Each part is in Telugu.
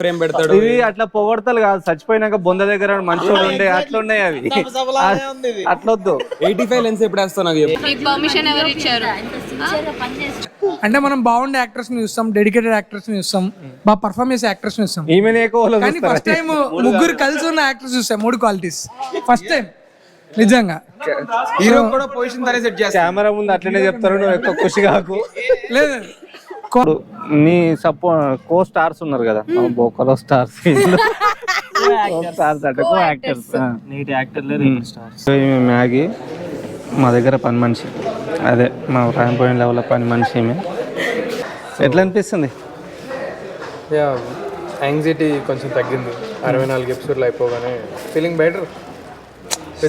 ఫ్రేమ్ పెడతాడు. ఇవి అట్లా పొగడతలు కాదు, చచ్చిపోయినాక బొంద దగ్గర మంచోడు ఉండే అట్లున్నాయి అవి. అట్లొద్దు. 85 లెన్స్ ఎప్పుడు వేస్తావు నాకు చెప్పు. పర్మిషన్ ఎవరు ఇచ్చారు? అంటే మనం బాగుండే యాక్టర్స్ ని చూస్తాం, డెడికేటెడ్ యాక్టర్స్ ని చూస్తాం, బాగా పర్ఫార్మ్ చేసే యాక్టర్స్ ని చూస్తాం. కానీ ఫస్ట్ టైం ముగ్గురు కలిసి ఉన్న యాక్టర్స్ చూస్తాం, 3 క్వాలిటీస్ ఫస్ట్ టైం నిజంగా. హీరో కూడా పొజిషన్ తనే సెట్ చేస్తా. కెమెరా ముందు అట్లనే చెప్తారు, నువ్వు ఎక్కువ ఖుషి కాకు. లేదు నీ కో స్టార్స్ ఉన్నారు కదా, బోకలో స్టార్స్ స్టార్స్ అంటే కో యాక్టర్స్, నీటి యాక్టర్లే స్టార్స్. మ్యాగీ మా దగ్గర పని మనిషి, అదే మా రాంపోయిన లెవెల్లో పని మనిషి. ఎట్లా అనిపిస్తుంది? యాంగ్జైటీ కొంచెం తగ్గింది 64 ఎపిసోడ్లు అయిపోగానే. Feeling better.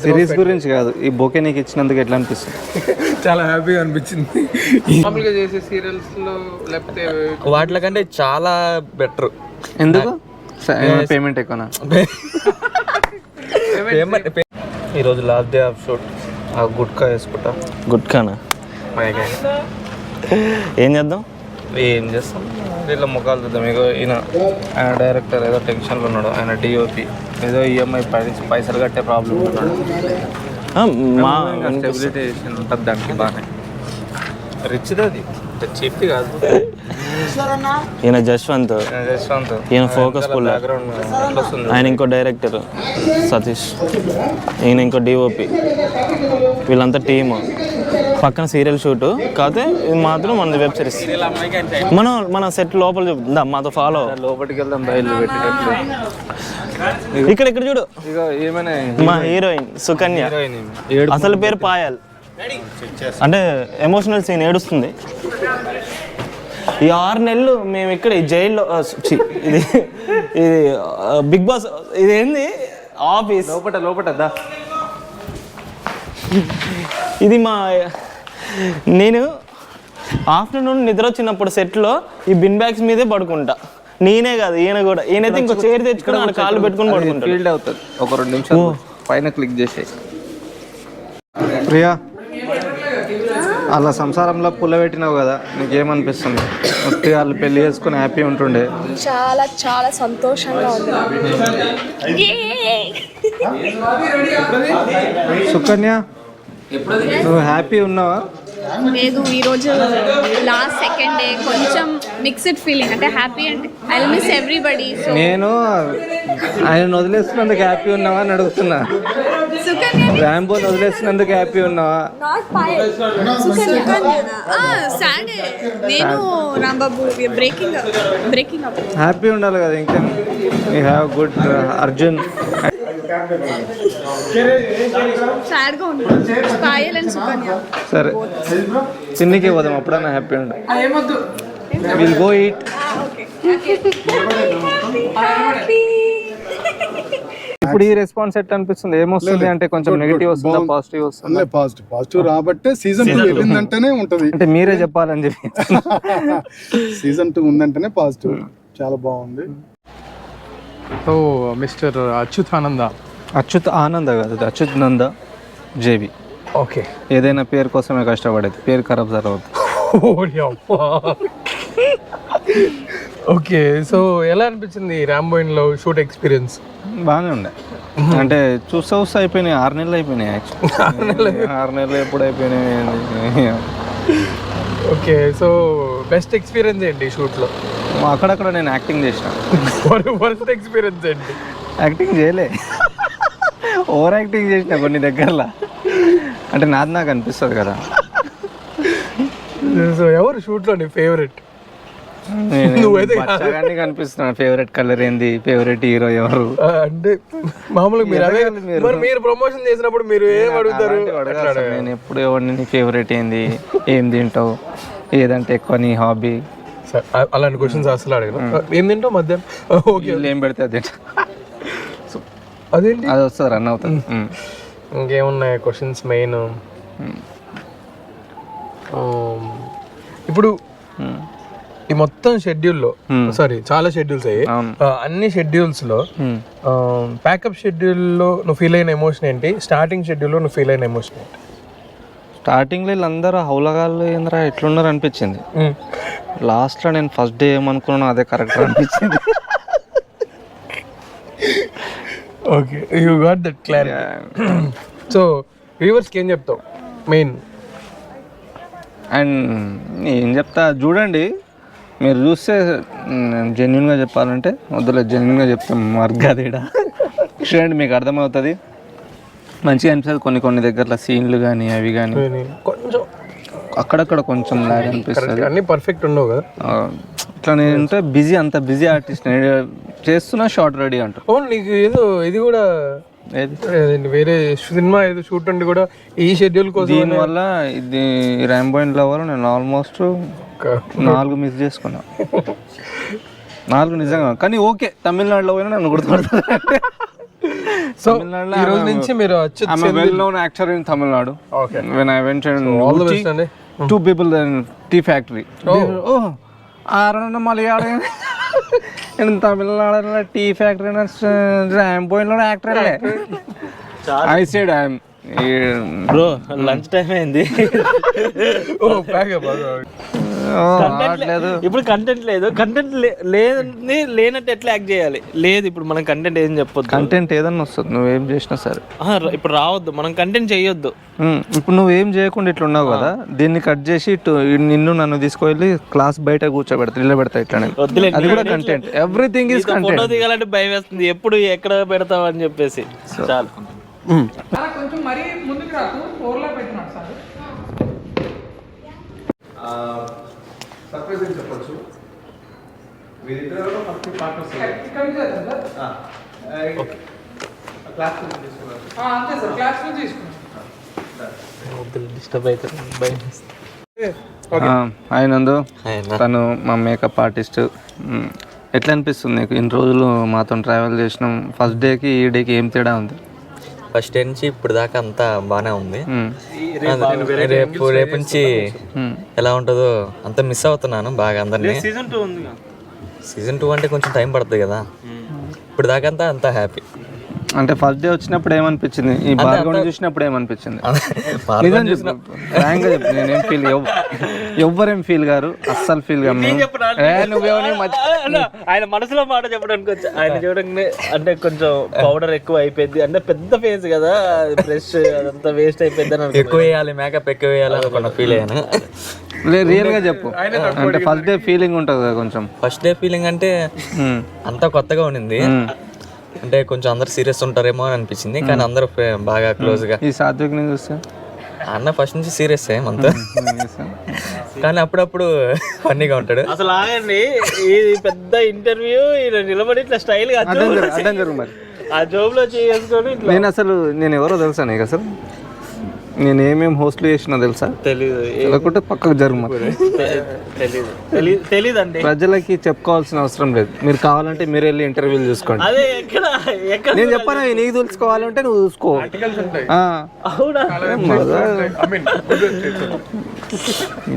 సిరీస్ గురించి కాదు, ఈ బొకే నీకు ఇచ్చినందుకు ఎట్లా అనిపిస్తుంది? చాలా హ్యాపీగా అనిపించింది. మామూలుగా చేసే సీరియల్స్ లో లేకపోతే వాటిల కంటే చాలా బెటర్. ఎందుకు? పేమెంట్ ఎక్కువనా? ఈరోజు లాస్ట్ డే ఆఫ్ షూట్. ఆ గుట్కా వేసుకుంటా. గుట్కానా? ఏం చేద్దాం? ఏం చేస్తాం, వీళ్ళ ముఖాలు చూద్దాం. ఇగో ఆయన డైరెక్టర్ ఏదో టెన్షన్లో ఉన్నాడు, ఆయన డిఓపి ఏదో ఈఎంఐ పైసలు కట్టే ప్రాబ్లం ఉన్నాడు. మా స్టెబిలిటీ ఉంటుంది దానికి, బాగానే రిచ్ది, అది చీప్ది కాదు. ఈయన జశ్వంత్, ఈయన ఫోకస్ పుల్, ఆయన ఇంకో డైరెక్టర్ సతీష్, ఈయన ఇంకో డిఓపి, వీళ్ళంతా టీమ్. పక్కన సీరియల్ షూట్ కాకపోతే ఇది మాత్రం మన వెబ్ సిరీస్. మన సెట్ లోపల చూపుతుందా, మాతో ఫాలో. లోపలికి వెళ్దాం, బయలు పెట్టినట్లు. ఇక్కడ చూడు, ఏమైనా మా హీరోయిన్ సుకన్య, అసలు పేరు పాయల్. అంటే ఎమోషనల్ సీన్, ఏడుస్తుంది. ఈ 6 నెలలు మేము ఇక్కడ ఈ జైల్లో, ఇది బిగ్ బాస్, ఇది ఏంది ఆఫీస్ లోపట ఇది నేను ఆఫ్టర్నూన్ నిద్ర వచ్చినప్పుడు సెట్లో ఈ బిన్ బ్యాగ్స్ మీదే పడుకుంటా. నేనే కాదు, ఈయన కూడా. ఈయనైతే ఇంకో చైర్ తెచ్చుకుని ఆడ కాళ్ళు పెట్టుకుని పడుకుంటా. ఫీల్డ్ అవుతుంది. ఒక 2 నిమిషాలు పైన క్లిక్ చేసే. ప్రియా, అలా సంసారంలో పుల్ల పెట్టినావు కదా, నీకేమనిపిస్తుంది? మొత్తం వాళ్ళు పెళ్లి చేసుకుని హ్యాపీ ఉంటుండే. చాలా చాలా సంతోషంగా ఉంది. సుకన్య, నువ్వు హ్యాపీ ఉన్నావా? లేదు, ఈరోజు లాస్ట్ సెకండ్ డే కొంచెం మిక్స్డ్ ఫీలింగ్. అంటే హ్యాపీ అంటే ఐ మిస్ ఎవ్రీబడి. నేను ఆయన వదిలేస్తున్నందుకు హ్యాపీ ఉన్నావా అని అడుగుతున్నా. ర్యాంబోని వదిలేస్తున్నందుకు హ్యాపీ ఉన్నావా? నేను రాంబాబు బ్రేకింగ్ అప్. హ్యాపీ ఉండాలి కదా, ఇంకా యూ హ్యావ్ గుడ్ అర్జున్. సాడ్గా ఉంది పాయల్ అండ్ సుకన్య. సరే, చిన్నికి పోదాం, అప్పుడన్నా హ్యాపీ ఉండు. Will go eat. ఇప్పుడు ఈ రెస్పాన్స్ ఎట్లా అనిపిస్తుంది? ఏమొస్తుంది అంటే కొంచెం నెగిటివ్ వస్తుందా, పాజిటివ్ వస్తుందా? పాజిటివ్ రాబట్టే సీజన్ 2 వెళ్ళిందంటేనే ఉంటది. అంటే మీరే చెప్పాలని చెప్పి సీజన్ 2 ఉందంటేనే పాజిటివ్. చాలా బాగుంది. ఓ మిస్టర్ అచ్యుత్ ఆనంద కాదు, అచ్యుత్ నంద జేబీ. ఓకే, ఏదైనా పేరు కోసమే కష్టపడేది, పేరు ఖరాబ్ జరగదు. ఓకే, సో ఎలా అనిపించింది రాంబోయిన్ లో షూట్ ఎక్స్పీరియన్స్? బాగానే ఉండే. అంటే చూస్తా అయిపోయినాయి, 6 నెలలు అయిపోయినాయి. 6 నెలలు ఎప్పుడు అయిపోయినాయి. ఓకే, సో బెస్ట్ ఎక్స్పీరియన్స్ ఏంటి షూట్ లో? అక్కడక్కడ నేను యాక్టింగ్ చేసిన. వర్స్ట్ ఎక్స్పీరియన్స్ ఏంటి? యాక్టింగ్ చేయలే, ఓవర్ యాక్టింగ్ చేసిన కొన్ని దగ్గరలో. అంటే నాకు అనిపిస్తుంది కదా. సో ఎవరు షూట్ లో నీ ఫేవరెట్? కనిపిస్తున్నాను. ఫేవరెట్ కలర్ ఏంది, ఫేవరెట్ హీరో ఎవరు అంటే మామూలుగా మీరు ప్రమోషన్ చేసినప్పుడు మీరు ఏం అడుగుతారు? నేను ఎప్పుడు ఎవరిని, నీ ఫేవరెట్ ఏంది, ఏం తింటావు, ఏదంటే ఎక్కువ నీ హాబీ, అలాంటి క్వశ్చన్స్ అసలు అడగను. ఏం తింటావు మధ్యాహ్నం? ఓకే, ఏం పెడితే అది అదేంటి, అది వస్తుంది, రన్ అవుతుంది. ఇంకేమున్నాయి క్వశ్చన్స్? మెయిన్ ఇప్పుడు ఈ మొత్తం షెడ్యూల్లో, సారీ చాలా షెడ్యూల్స్ అయ్యి, అన్ని షెడ్యూల్స్ లో ప్యాకప్ షెడ్యూల్లో నువ్వు ఫీల్ అయిన ఎమోషన్ ఏంటి? స్టార్టింగ్ షెడ్యూల్లో నువ్వు ఫీల్ అయిన ఎమోషన్ ఏంటి? స్టార్టింగ్లో వీళ్ళందరూ హౌలగాళ్ళు ఏంద్రా ఎట్లున్నారు అనిపించింది. లాస్ట్లో నేను ఫస్ట్ డే ఏమనుకున్నాను అదే కరెక్ట్ అనిపించింది. Okay you got that clarity. So వ్యూవర్స్కి ఏం చెప్తావు మెయిన్? అండ్ ఏం చెప్తా చూడండి, మీరు చూస్తే జెన్యున్గా చెప్పాలంటే వద్దులే, జెన్యున్గా చెప్తాం మార్గాదేడ చూడండి మీకు అర్థమవుతుంది. మంచిగా అనిపిస్తుంది కొన్ని దగ్గరలో సీన్లు కానీ అవి కానీ కొంచెం అక్కడక్కడ కొంచెం లాగ్ అనిపిస్తుంది. అన్నీ పర్ఫెక్ట్ ఉండవు కదా. ఇట్లా నేనంటే బిజీ, అంత బిజీ ఆర్టిస్ట్ చేస్తున్నా షార్ట్ రెడీ అంటారు. అవును, నీకు ఏదో ఇది కూడా వేరే సినిమా ఏదో షూట్ ఉండి కూడా ఈ షెడ్యూల్ కోసం దీనివల్ల ఇది ర్యాంబో అండ్ లవర్ నేను ఆల్మోస్ట్ 4 మిస్ చేసుకున్నా. 4 నిజంగా. కానీ ఓకే, తమిళనాడులో పోయినా నన్ను గుర్తుపడతారు. సో ఈ రోజు నుంచి మీరు well known actor in Tamil Nadu. When I went అండి 2 people in tea factory. Oh, ആരാണ് മലയാളം? തമിഴ്നാടുള്ള ടീ ഫാക്ടറി റാംബോയിലുള്ള ആക്ടർ അല്ലേ? I said I'm bro lunch time అయింది. ఇప్పుడు కంటెంట్ లేదు, కంటెంట్ లేనట్టు ఎట్లా యాక్ట్ చేయాలి? లేదు ఇప్పుడు మనం కంటెంట్ ఏం చెప్పొద్దు. కంటెంట్ ఏదన్నా వస్తుంది నువ్వేం చేసినా సరే. ఇప్పుడు రావద్దు, మనం కంటెంట్ చేయొద్దు. ఇప్పుడు నువ్వేం చేయకుండా ఇట్లా ఉన్నావు కదా, దీన్ని కట్ చేసి నిన్ను నన్ను తీసుకువెళ్ళి క్లాస్ బయట కూర్చోబెడతా, నిలబెడతా ఇట్లా. అది కూడా content. Everything is content. Photo దిగాలంటే భయం వేస్తుంది, ఎప్పుడు ఎక్కడ పెడతావు అని చెప్పేసి. చాలు కొంచెం మరీ ముందుకు రాకు, ఓవర్లా పెట్టినాడు సార్. సర్ప్రైజ్ అని చెప్పొచ్చు. వీరిద్దరు ఫస్ట్ పార్ట్నర్స్ క్లాస్ తీసుకున్నారు. అంతే సార్, క్లాస్ నుంచి తీసుకున్నాం. డిస్టర్బ్ అవుతుంది. హాయ్ నందు, తను మా మేకప్ ఆర్టిస్ట్. ఎట్లా అనిపిస్తుంది నీకు? ఇన్ని రోజులు మాతో ట్రావెల్ చేసినాం, ఫస్ట్ డేకి ఈ డేకి ఏం తేడా ఉంది? ఫస్ట్ డే నుంచి ఇప్పుడు దాకా అంతా బాగానే ఉంది. రేపు నుంచి ఎలా ఉంటుందో అంత మిస్ అవుతున్నాను బాగా అందరినీ. సీజన్ 2 అంటే కొంచెం టైం పడుతుంది కదా, ఇప్పుడు దాకా అంతా హ్యాపీ. అంటే ఫస్ట్ డే వచ్చినప్పుడు ఏమనిపించింది? ఈ భార్గవ్ చూసినప్పుడు ఏమనిపించింది? నిజం చెప్పు, ఫ్రాంక్గా చెప్పు. నేనేం ఫీల్, ఎవ్వరేం ఫీల్ గారు, అస్సలు ఫీల్ గా. ఆయన మనసులో మాట చెప్పడానికి వచ్చా. ఆయన చూడండి అంటే కొంచెం పౌడర్ ఎక్కువ అయిపోయింది, అంటే పెద్ద ఫేస్ కదా, ఫ్రెష్ అదంతా వేస్ట్ అయిపోయింది. ఎక్కువ వేయాలి, మేకప్ ఎక్కువ వేయాలి అనుకున్న ఫీల్ అయ్యాను. రియల్ గా చెప్పు, అంటే ఫస్ట్ డే ఫీలింగ్ ఉంటుంది కదా కొంచెం. ఫస్ట్ డే ఫీలింగ్ అంటే అంతా కొత్తగా ఉండింది, అంటే కొంచెం అందరు సీరియస్ ఉంటారేమో అని అనిపించింది. కానీ అందరూ బాగా క్లోజ్ గా. ఈ సాత్విక్ ని చూస్తే అన్న ఫస్ట్ నుంచి సీరియస్ అంతా, కానీ అప్పుడప్పుడు ఫన్నీగా ఉంటాడు. అసలు ఆగండి, ఇది పెద్ద ఇంటర్వ్యూ, ఈయన నిలబడి ఇట్లా స్టైల్ గా అడ్డం జరుగు మరి. ఆ జాబ్ లో చేసుకొని నేను ఎవరో తెలుసా నీకు? అసలు నేను ఏమేమి హోస్ట్లు చేసినా తెలుసా? తెలియకుంటే పక్కకు జరుగు. తెలీదండి, ప్రజలకి చెప్పుకోవాల్సిన అవసరం లేదు. మీరు కావాలంటే మీరు వెళ్ళి ఇంటర్వ్యూలు చూసుకోండి. నేను చెప్పాను, నీకు తెలుసుకోవాలంటే నువ్వు చూసుకో.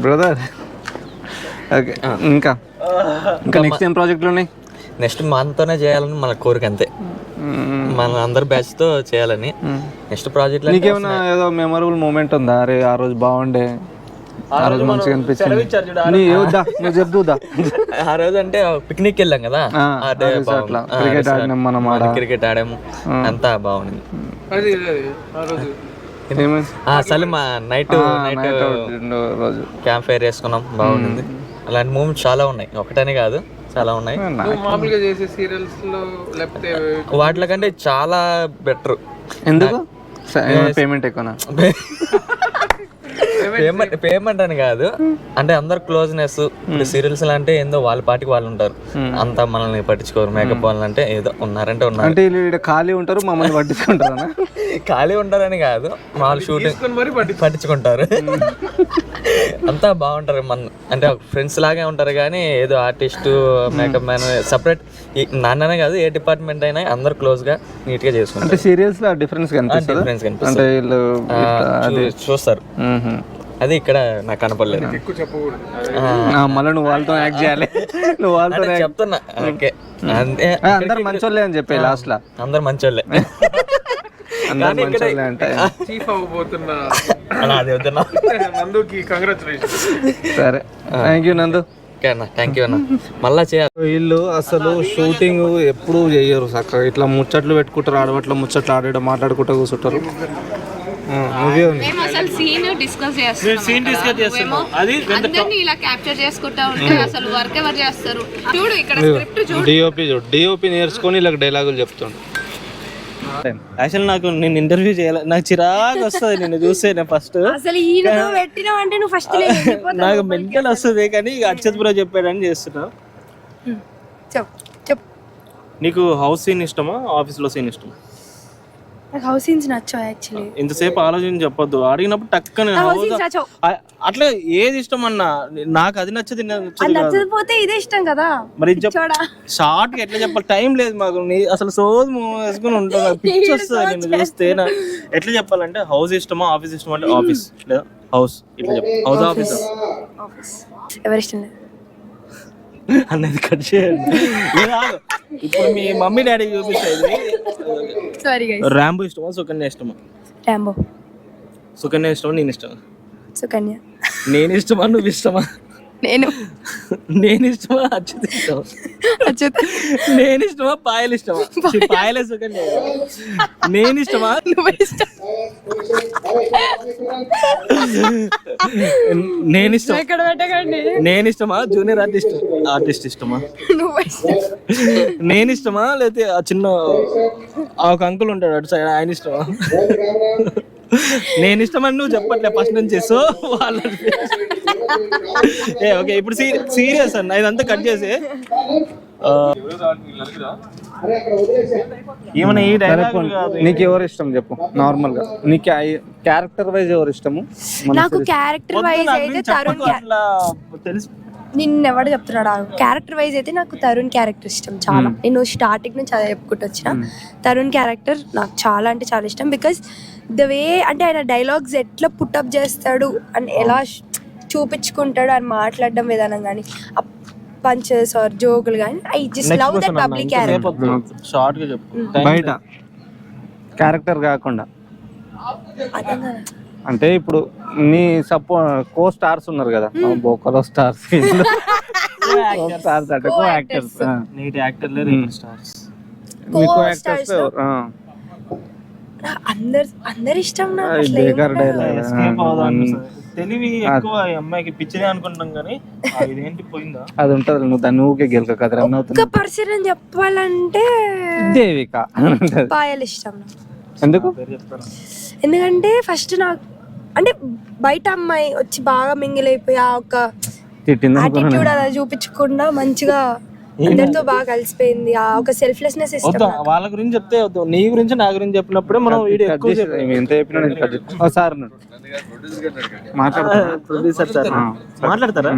Brother okay. ఇంకా నెక్స్ట్ ఏం ప్రాజెక్టులు ఉన్నాయి? నెక్స్ట్ మనతోనే చేయాలని మన కోరిక, అంతే. మన అందరు బ్యాచ్ తో చేయాలని నెక్స్ట్ ప్రాజెక్ట్. నీకేమైనా ఏదో మెమరబుల్ మూమెంట్ ఉందా? అరే ఆ రోజు బాగుండే, ఆ రోజు మంచిగా అనిపించింది, నువ్వు చెప్తుదా? ఆ రోజు అంటే పిక్నిక్ వెళ్ళాం కదా, క్రికెట్ ఆడినాం మనం, క్రికెట్ ఆడాము, అంతా బాగుంది. అసలు మా నైట్ రోజు క్యాంప్ ఫైర్ వేసుకున్నాం, బాగుంది. అలాంటి మూమెంట్స్ చాలా ఉన్నాయి, ఒకటనే కాదు, చాలా ఉన్నాయి. మామూలుగా చేసే సీరియల్స్ లో లేకపోతే వాటిలో కంటే చాలా బెటర్. ఎందుకు? పేమెంట్ ఎక్కువనా? పేమెంట్ అని కాదు, అంటే అందరు క్లోజ్నెస్. ఇప్పుడు సీరియల్స్ అంటే ఏందో వాళ్ళ పాటికి వాళ్ళు ఉంటారు, అంతా మనల్ని పట్టించుకోరు. మేకప్ వాళ్ళంటే ఏదో ఉన్నారంటే ఉన్నారు, అంటే వీళ్ళు ఖాళీ ఉంటారు, మమ్మల్ని పట్టించుకుంటారు. ఖాళీ ఉంటారని కాదు, వాళ్ళు షూటింగ్ పట్టించుకుంటారు, అంతా బాగుంటారు. మన అంటే ఫ్రెండ్స్ లాగే ఉంటారు, కానీ ఏదో ఆర్టిస్ట్ మేకప్ మ్యాన్ సపరేట్ నాన్ననే కాదు, ఏ డిపార్ట్మెంట్ అయినా అందరు క్లోజ్ గా నీట్ గా చేసుకుంటారు. అంటే సీరియల్స్ లో డిఫరెన్స్ కనిపిస్తుంది, అంటే వీళ్ళు చూస్తారు. అది ఇక్కడ నాకు కనపడలేదు. మళ్ళీ నువ్వు వాళ్ళతో యాక్ట్ చేయాలి, నువ్వు వాళ్ళతో చెప్తున్నా. ఓకే, అంతే. అందరు మంచోళ్ళే అని చెప్పి లాస్ట్ లో అందరు మంచోళ్ళే. అంటే చీఫ్ అవ్వబోతున్నా అది వద్దున్నా. నందుకి కంగ్రాచులేషన్స్. సరే, థ్యాంక్ యూ నందు. ఓకే అన్న, థ్యాంక్ యూ అన్న. మళ్ళా చేయాలి. వీళ్ళు అసలు షూటింగ్ ఎప్పుడు చేయరు చక్కగా, ఇట్లా ముచ్చట్లు పెట్టుకుంటారు, ఆడబట్లో ముచ్చట్లు ఆడడం మాట్లాడుకుంటూ కూర్చుంటారు. నువ్వే మేము అసలు సీన్ డిస్కస్ చేస్తున్నాం. అది అందరినీ ఇలా క్యాప్చర్ చేసుకుంటా ఉంటే అసలు వర్క్ ఎవరు చేస్తారు? చూడు ఇక్కడ స్క్రిప్ట్ చూడు. డిఓపి నేర్చుకొని ఇలా డైలాగులు చెప్తాడు. యాక్చువల్ నాకు నేను ఇంటర్వ్యూ చేయాలి, నాకు చిరాకు వస్తుంది నిన్ను చూస్తే. నేను ఫస్ట్ అసలు ఈయన పెట్టినావు అంటే నువ్వు ఫస్ట్ నాకు మెంటల్ వస్తుంది, కానీ ఇక అక్షత్ బ్రో చెప్పాడని చేస్తున్నా. చెప్పు. నీకు హౌస్ సీన్ ఇష్టమా, ఆఫీస్లో సీన్ ఇష్టమా? నాకు హౌస్ సీన్స్ నచ్చావు యాక్చువల్లీ. ఇంతసేపు ఆలోచన చెప్పొద్దు, అడిగినప్పుడు టక్కన అట్లా ఏది ఇష్టం అన్నా, నాకు అది నచ్చదు నచ్చకపోతే ఇదే ఇష్టం కదా. మరి షార్ట్ గా ఎట్లా చెప్పాలి, టైం లేదు మాకు. అసలు సోదు వేసుకుని ఉంటాను, పిచ్చి వస్తుంది నేను చూస్తే. ఎట్లా చెప్పాలంటే హౌస్ ఇష్టమా, ఆఫీస్ ఇష్టమా అంటే ఆఫీస్ లేదా హౌస్, ఇట్లా చెప్పాలి. హౌస్ ఆఫీస్ ఎవరి ఇష్టం లేదు అనేది కట్ చేయండి. ఇప్పుడు మీ మమ్మీ డాడీ చూపిస్తుంది. రాంబో ఇష్టమా, సుకన్య ఇష్టమా? రాంబో. సుకన్య ఇష్టమా, నేను ఇష్టమా? సుకన్య. నేను ఇష్టమా, నువ్వు ఇష్టమా? నేను ఇష్టమా, అచ్యుత్ ఇష్టమా? నేను ఇష్టమా, పాయలు ఇష్టమా? పాయలే సుకన్య. నేను ఇష్టమా, నేను ఇష్టమా, జూనియర్ ఆర్టిస్ట్ ఇష్టమా? నేను ఇష్టమా, లేకపోతే ఆ చిన్న ఒక అంకుల్ ఉంటాడు అటు సైడ్, ఆయన ఇష్టమా? నేను ఇష్టమని నువ్వు చెప్పట్లే ఫస్ట్ నుంచి. సో వాళ్ళ ఓకే, ఇప్పుడు సీరియస్ అన్న, ఇదంతా కట్ చేసి ఏమన్నా ఈ డైలాగ్. నీకు ఎవరు ఇష్టం చెప్పు నార్మల్ గా, నీకు క్యారెక్టర్ వైజ్ ఎవరు ఇష్టము? నాకు క్యారెక్టర్ వైజ్ అయితే తరుణ్. తెలుసు నిన్నెవడు చెప్తున్నాడు? క్యారెక్టర్ వైజ్ అయితే నాకు తరుణ్ క్యారెక్టర్ ఇష్టం చాలా. నేను స్టార్టింగ్ నుంచి అదే చెప్పుకుంటూ వచ్చిన. తరుణ్ క్యారెక్టర్ నాకు చాలా అంటే చాలా ఇష్టం. బికాస్ ద వే అంటే ఆయన డైలాగ్స్ ఎట్లా పుట్టప్ చేస్తాడు అండ్ ఎలా చూపించుకుంటాడు అని మాట్లాడడం విధానం కానీ, పంచెస్ ఆర్ జోకులు కానీ, I just love that public character. Short గా చెప్పు. బయట క్యారెక్టర్ కాకుండా అంటే ఇప్పుడు నీ కో స్టార్స్ ఉన్నారు కదా, బోకలో స్టార్స్, స్టార్స్ అంటే కో యాక్టర్స్, నీటి యాక్టర్లే రియల్ స్టార్స్. కో యాక్టర్స్ అందరు ఇష్టం. తెలివి ఎక్కువ అమ్మాయికి, పిచ్చిదే అనుకుంటాం కానీ ఇదేంటి పోయిందా అది ఉంటది. నువ్వు దాన్ని ఊకే గెలక కదా. ఒక్క పర్సన్ చెప్పాలంటే దేవిక, పాయల్ ఇష్టం. ఎందుకు? ఎందుకంటే ఫస్ట్ నాకు అంటే బయట అమ్మాయి వచ్చి బాగా మింగిల్ అయిపోయి ఆ ఒక యాటిట్యూడ్ అలా చూపించకుండా మంచిగా అందరితో బాగా కలిసిపోయింది. ఆ ఒక సెల్ఫ్లెస్నెస్ ఇష్టం. వాళ్ళ గురించి చెప్తే నీ గురించి నా గురించి చెప్పినప్పుడే మనం వీడియో ఎక్కువ ఎంత చెప్పినా సార్ ప్రొడ్యూసర్ సార్ మాట్లాడతారా?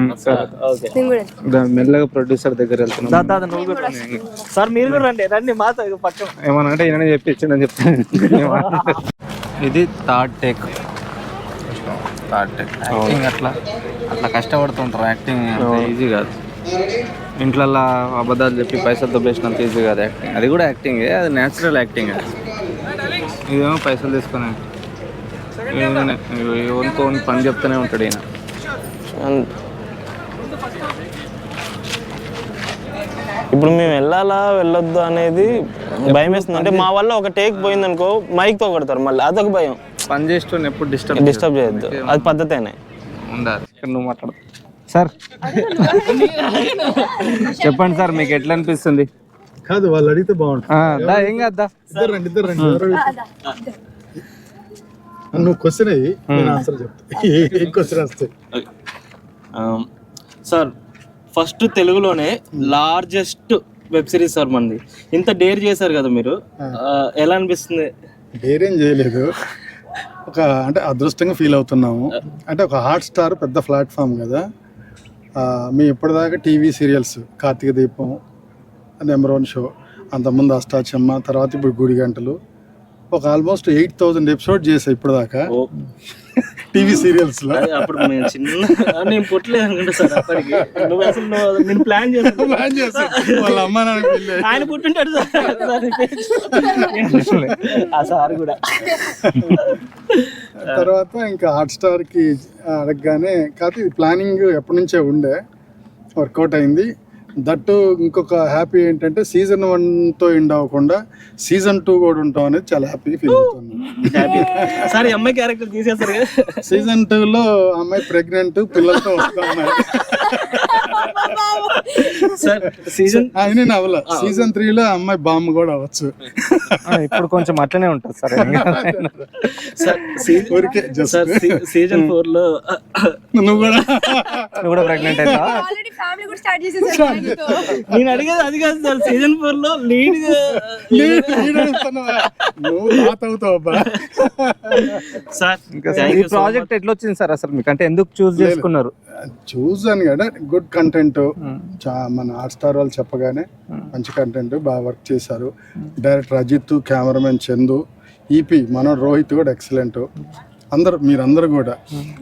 మెల్లగా ప్రొడ్యూసర్ దగ్గర వెళ్తున్నాం సార్. మీరు కూడా రండి మాతో పక్కన. ఏమన్నా అంటే ఈయన చెప్పించిందని చెప్తాను. ఇది థర్డ్ టేక్. యాక్టింగ్ అట్లా కష్టపడుతుంటారు. యాక్టింగ్ ఈజీ కాదు. ఇంట్లో అబద్ధాలు చెప్పి పైసలు దొబ్బేసినంత ఈజీ కాదు యాక్టింగ్. అది కూడా యాక్టింగే, అది న్యాచురల్ యాక్టింగ్. ఇదేమో పైసలు తీసుకుని ఎవరికో పని చెప్తూనే ఉంటాడు ఈయన. ఇప్పుడు మేము వెళ్ళాలా వెళ్ళొద్దు అనేది భయం వేస్తుంది. అంటే మా వల్ల ఒక టేక్ పోయింది అనుకో, మైక్తో కొడతారు మళ్ళీ, అదొక భయం. పని చేస్తూ ఎప్పుడు డిస్టర్బ్ చేయొద్దు, అది పద్ధతేనే ఉండాలి. ఇక్కడ నువ్వు మాట్లాడు సార్. చెప్పండి సార్, మీకు ఎట్లా అనిపిస్తుంది? కాదు, వాళ్ళు అడిగితే బాగుంటుంది. ఏం కాదా, ఇద్దరు నువ్వు క్వశ్చన్ అయ్యి నేను ఆన్సర్ చెప్తా. ఏ క్వశ్చన్ వస్తాయి సార్? ఫస్ట్ తెలుగులోనే లార్జెస్ట్ వెబ్ సిరీస్ సార్ మనది. ఇంత డేర్ చేశారు కదా మీరు, ఎలా అనిపిస్తుంది? డేర్ ఏం చేయలేదు, ఒక అంటే అదృష్టంగా ఫీల్ అవుతున్నాము. అంటే ఒక హాట్ స్టార్ పెద్ద ప్లాట్ఫామ్ కదా. మేము ఇప్పటిదాకా టీవీ సీరియల్స్ కార్తీక దీపం, నెంబర్ 1 షో, అంతకుముందు అష్టాచమ్మ, తర్వాత ఇప్పుడు గుడి గంటలు, ఒక ఆల్మోస్ట్ 8,000 ఎపిసోడ్ చేసాయి ఇప్పుడు దాకా టీవీ సీరియల్స్ లో. అప్పుడు నేను పుట్టలేదు అనుకుంటా సార్ అప్పటికి. నువ్వు అసలు నేను ప్లాన్ చేస్తాను వాళ్ళ అమ్మ ఆయన పుట్టుంటాడు ఆ సార్ కూడా. తర్వాత ఇంకా హాట్ స్టార్ కి అడగగానే, కాదు ఇది ప్లానింగ్ ఎప్పటి నుంచే ఉండే. వర్కౌట్ అయింది. దట్టు ఇంకొక హ్యాపీ ఏంటంటే సీజన్ 1తో ఎండ్ అవ్వకుండా సీజన్ 2 కూడా ఉంటాం అనేది చాలా హ్యాపీగా ఫీల్ అవుతున్నాను. సార్ అమ్మాయి క్యారెక్టర్ తీసేస్తారు కదా. సీజన్ 2లో అమ్మాయి ప్రెగ్నెంట్, పిల్లలతో వస్తున్నాయి. సార్ సీజన్ ఆయన నవ్వల. సీజన్ 3లో అమ్మాయి బాంబు కూడా అవ్వచ్చు. ఇప్పుడు కొంచెం అట్లనే ఉంటుంది సార్. ఊరికే just. సీజన్ 4లో నువ్వు కూడా నువ్వు కూడా ప్రెగ్నెంట్ అవుతా? ఆల్రెడీ ఫ్యామిలీ కూడా స్టార్ట్ చేసేసారు. నేను అడిగేది అది కాదు సార్. సీజన్ 4లో లీడ్ నువ్వు పాత అవుతావు అబ్బా. సార్ ఈ ప్రాజెక్ట్ ఎట్లా వచ్చింది సార్ అసలు మీకు? అంటే ఎందుకు చూస్ చేసుకున్నారు? చూసాను కదా, గుడ్ కంటెంట్. మన హాట్ స్టార్ వాళ్ళు చెప్పగానే మంచి కంటెంట్, బాగా వర్క్ చేశారు. Director Ajith, cameraman Chandu, EP మన రోహిత్ కూడా ఎక్సలెంట్. అందరు మీరందరూ కూడా.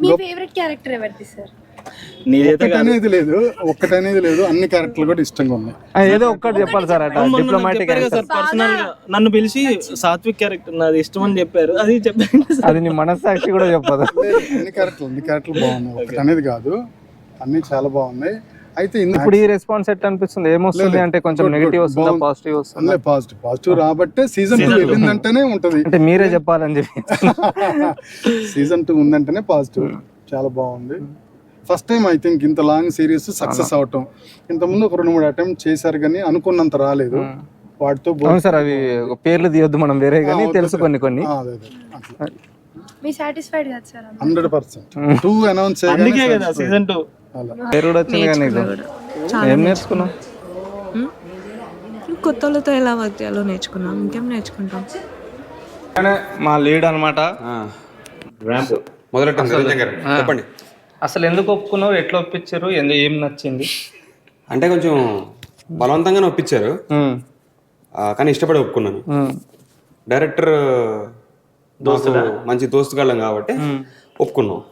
మీ ఫేవరెట్ క్యారెక్టర్ ఎవరిది సార్? ఒక్కటనేది లేదు, అన్ని క్యారెక్టర్లు కూడా ఇష్టంగా ఉన్నాయి. ఏదో ఒక్కటి చెప్పాలి సార్. అట్లా డిప్లొమాటిక్ సార్ పర్సనల్ గా నన్ను పిలిచి సాత్విక్ క్యారెక్టర్ నాది ఇష్టం అని చెప్పారు. అది చెప్పారు. అది నీ మనస్సాక్షి కూడా చెప్పదు. అన్ని క్యారెక్టర్లు బాగున్నాయి, ఒకటి అనేది కాదు, అన్ని చాలా బాగున్నాయి. అయితే ఇప్పుడు ఈ రెస్పాన్స్ ఎట్లా అనిపిస్తుంది? ఏమొస్తుంది అంటే కొంచెం నెగిటివ్ వస్తుందా, పాజిటివ్ వస్తుందా? పాజిటివ్ రాబట్టే సీజన్ 2 వెళ్ళిందంటేనే ఉంటది. అంటే మీరే చెప్పాలని చెప్పి సీజన్ 2 ఉందంటేనే పాజిటివ్. చాలా బాగుంది. ఫస్ట్ టైం ఐ థింక్ ఇంత లాంగ్ సిరీస్ సక్సెస్ అవటం. ఇంతకుముందు ఒక 2-3 అటెంప్ట్ చేశారు కానీ అనుకున్నంత రాలేదు. వాటితో సార్ అవి పేర్లు తీయొద్దు మనం, వేరే కానీ తెలుసు కొన్ని. మీ సాటిస్ఫైడ్ కదా సార్? 100%. 2 అనౌన్స్ అందుకే కదా సీజన్ 2 పేరు కూడా వచ్చింది. కానీ నీకు ఏం నేర్చుకున్నావు? కొత్తలతో ఎలా వర్క్ చేయాలో నేర్చుకున్నాం. ఇంకేం నేర్చుకుంటాం. మా లీడ్ అనమాట. చెప్పండి. అసలు ఎందుకు ఒప్పుకున్నావు? ఎట్లా ఒప్పించారు? ఏం నచ్చింది? అంటే కొంచెం బలవంతంగానే ఒప్పించారు, కానీ ఇష్టపడి ఒప్పుకున్నాను. డైరెక్టర్ మంచి దోస్తుగాళ్ళం కాబట్టి ఒప్పుకున్నాం.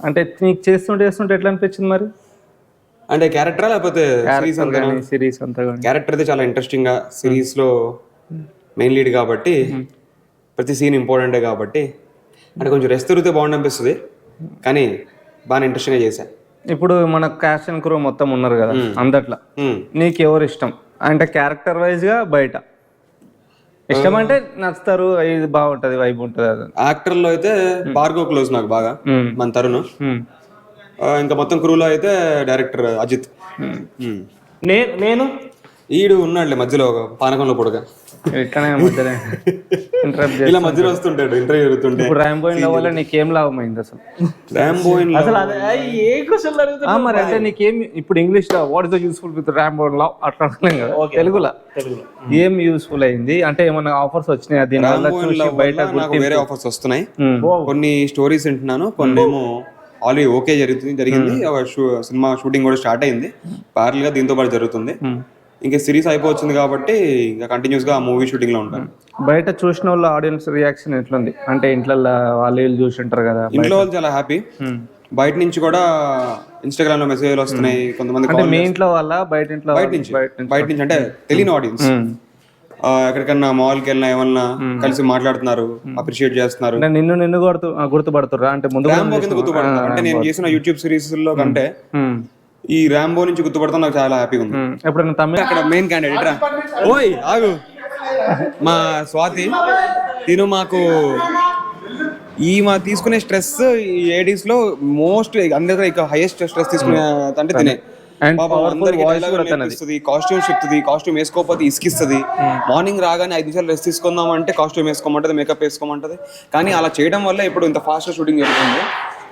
అంటే నీకు చేస్తుంటే ఎట్లా అనిపించింది మరి? అంటే క్యారెక్టరా లేకపోతే సిరీస్ అంతా? క్యారెక్టర్ అయితే చాలా ఇంట్రెస్టింగ్ గా, సిరీస్ లో మెయిన్ లీడ్ కాబట్టి ప్రతి సీన్ ఇంపార్టెంటే కాబట్టి అంటే కొంచెం రెస్ట్ తిరిగితే బాగుంది అనిపిస్తుంది, కానీ బాగా ఇంట్రెస్టింగ్ గా చేశా. ఇప్పుడు మన క్యాస్ట్ అండ్ క్రూ మొత్తం ఉన్నారు కదా, అందట్లా నీకు ఎవరు ఇష్టం? అంటే క్యారెక్టర్ వైజ్ గా బయట ఇష్టం అంటే నచ్చుతారు, ఇది బాగుంటది, వైబ్ ఉంటది. యాక్టర్ లో అయితే భార్గవ్ క్లోజ్ నాకు బాగా, మన తరుణ్. ఇంకా మొత్తం క్రూలో అయితే డైరెక్టర్ అజిత్. నేను ఈడు ఉన్నాడులే మధ్యలో ఒక పానకంలో పొడగా, ఇలా మధ్యలో వస్తుంటాడు ఇంటర్వ్యూ జరుగుతుంటే. ఇప్పుడు ర్యాంబోయిన్ లో వల్ల నీకేం లాభమైంది అసలు? ర్యాంబోయిన్ ఏ క్వశ్చన్ అడుగుతా మరి అంటే నీకేం ఇప్పుడు ఇంగ్లీష్ లో what is the useful with Rambo in love అట్లా కదా, తెలుగులో ఏం యూస్ఫుల్ అయింది? అంటే ఏమన్నా ఆఫర్స్ వచ్చినాయి? దీని బయట వేరే ఆఫర్స్ వస్తున్నాయి. కొన్ని స్టోరీస్ వింటున్నాను, కొన్ని ఏమో ఆల్రెడీ ఓకే జరిగింది. సినిమా షూటింగ్ కూడా స్టార్ట్ అయింది, ప్యారల్ గా దీంతో పాటు జరుగుతుంది. ఇంకా సిరీస్ అయిపోతుంది కాబట్టి ఇంకా కంటిన్యూస్ గా మూవీ షూటింగ్ లో ఉంటాను. బయట చూసిన వాళ్ళ ఆడియన్స్ రియాక్షన్ ఎట్లుంది? అంటే ఇంట్లో వాళ్ళు చూసి ఉంటారు కదా, ఇంట్లో వాళ్ళు చాలా హ్యాపీ. బయట నుంచి కూడా ఇన్స్టాగ్రామ్ లో మెసేజ్లు వస్తున్నాయి కొంతమంది. అంటే మీ ఇంట్లో వాళ్ళ బయట నుంచి అంటే తెలియని ఆడియన్స్ ఎక్కడికన్నా మాల్కి వెళ్ళినా ఏమన్నా కలిసి మాట్లాడుతున్నారు, అప్రిషియేట్ చేస్తున్నారు. నిన్ను గుర్తుపడుతురా? అంటే ముందు గుర్తుపడుతున్నారు అంటే నేను చేసిన యూట్యూబ్ సిరీస్ లో కంటే ఈ ర్యాంబో నుంచి గుర్తుపడతాం నాకు చాలా హ్యాపీగా ఉంది. ఎప్పుడైనా తమిళ అక్కడ మెయిన్ క్యాండిడేట్ రా, ఓయ్ ఆగు, మా స్వాతి. తిను మాకు మా తీసుకునే స్ట్రెస్ ఈ ఏడీస్ లో మోస్ట్ అందరికీ ఇక హైయెస్ట్ స్ట్రెస్ తీసుకునే అంటే తినే. కాస్ట్యూమ్ చెప్తుంది, కాస్ట్యూమ్ వేసుకోకపోతే ఇసుకిస్తుంది. మార్నింగ్ రాగానే 5 నిమిషాలు రెస్ట్ తీసుకుందాం అంటే కాస్ట్యూమ్ వేసుకోమంటది, మేకప్ వేసుకోమంటది. కానీ అలా చేయడం వల్ల ఇప్పుడు ఇంత ఫాస్ట్ షూటింగ్ జరుగుతుంది.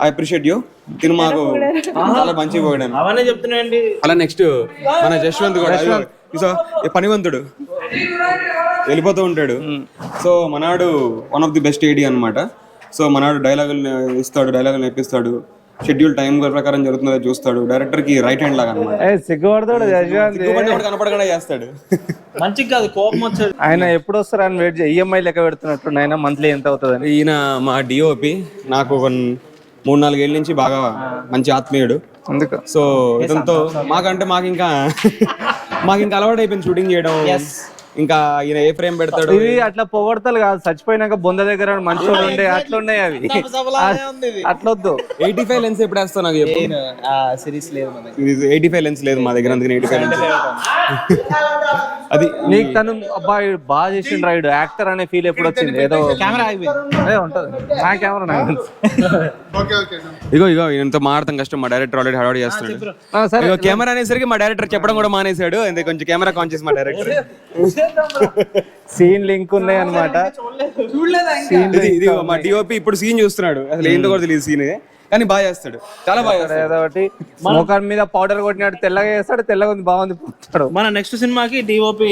I appreciate you. తిను మాకు చాలా మంచిగా పోయాడు. అవన్నీ చెప్తున్నాయండి. అలా నెక్స్ట్ మన జశ్వంత్ కూడా పనివంతుడు, వెళ్ళిపోతూ ఉంటాడు. సో మనాడు one of the best AD అనమాట. సో మనాడు డైలాగులు ఇస్తాడు, డైలాగులు నేర్పిస్తాడు, షెడ్యూల్ టైం ప్రకారం జరుగుతుందో చూస్తాడు. డైరెక్టర్ కి రైట్ హ్యాండ్ లాగా అనమాట. కనపడకుండా చేస్తాడు. మంచిగా కాదు, కోపం వచ్చాడు. ఆయన ఎప్పుడు వస్తారు అని వెయిట్ చేయి. ఈఎంఐ లెక్క పెడుతున్నట్టు ఆయన మంత్లీ ఎంత అవుతుంది? ఈయన మా డిఓపి, నాకు ఒక 3-4 ఏళ్ళ నుంచి బాగా మంచి ఆత్మీయుడు. సో ఇతనితో మాకు ఇంకా అలవాటు అయిపోయింది షూటింగ్ చేయడం. ఇంకా ఈయన ఏ ఫ్రేమ్ పెడతాడు. ఇది అట్లా పొగడతలు కాదు, చచ్చిపోయినాక బొంద దగ్గర మంచోళ్ళు ఉండే అట్లా ఉన్నాయి అవి. అట్లొద్దు. 85 లెన్స్ ఎప్పుడు వేస్తావు నాకు చెప్పు. సిరీస్ లేదు 85 లెన్స్ లేదు మా దగ్గర, అందుకని 85 లెన్స్. అది నీకు తను అబ్బాయి బాగా చేసిండు రైడ్, యాక్టర్ అనే ఫీల్ ఎప్పుడు వచ్చింది? ఏదో కెమెరా ఉంటది, నా కెమెరా నాకు తెలుసు. ఇగో ఈయనతో మాడతాం కష్టం, మా డైరెక్టర్ ఆల్రెడీ హడావుడి చేస్తున్నాడు. ఇగో కెమెరా అనేసరికి మా డైరెక్టర్ చెప్పడం కూడా మానేశాడు, అంతే కొంచెం కెమెరా కాన్షియస్ మా డైరెక్టర్. సీన్ లింక్ ఉన్నాయి అనమాట. ఇది మా డిఓపి ఇప్పుడు సీన్ చూస్తున్నాడు, అసలు ఏంటో కూడా తెలియదు సీన్, కానీ బాగా చేస్తాడు, చాలా బాగా చేస్తాడు. ఏదో ఒకటి ముఖం మీద పౌడర్ కొట్టినట్టు తెల్లగా చేస్తాడు, తెల్లగా ఉంది బాగుంది పోతాడు. మన నెక్స్ట్ సినిమాకి డిఓపి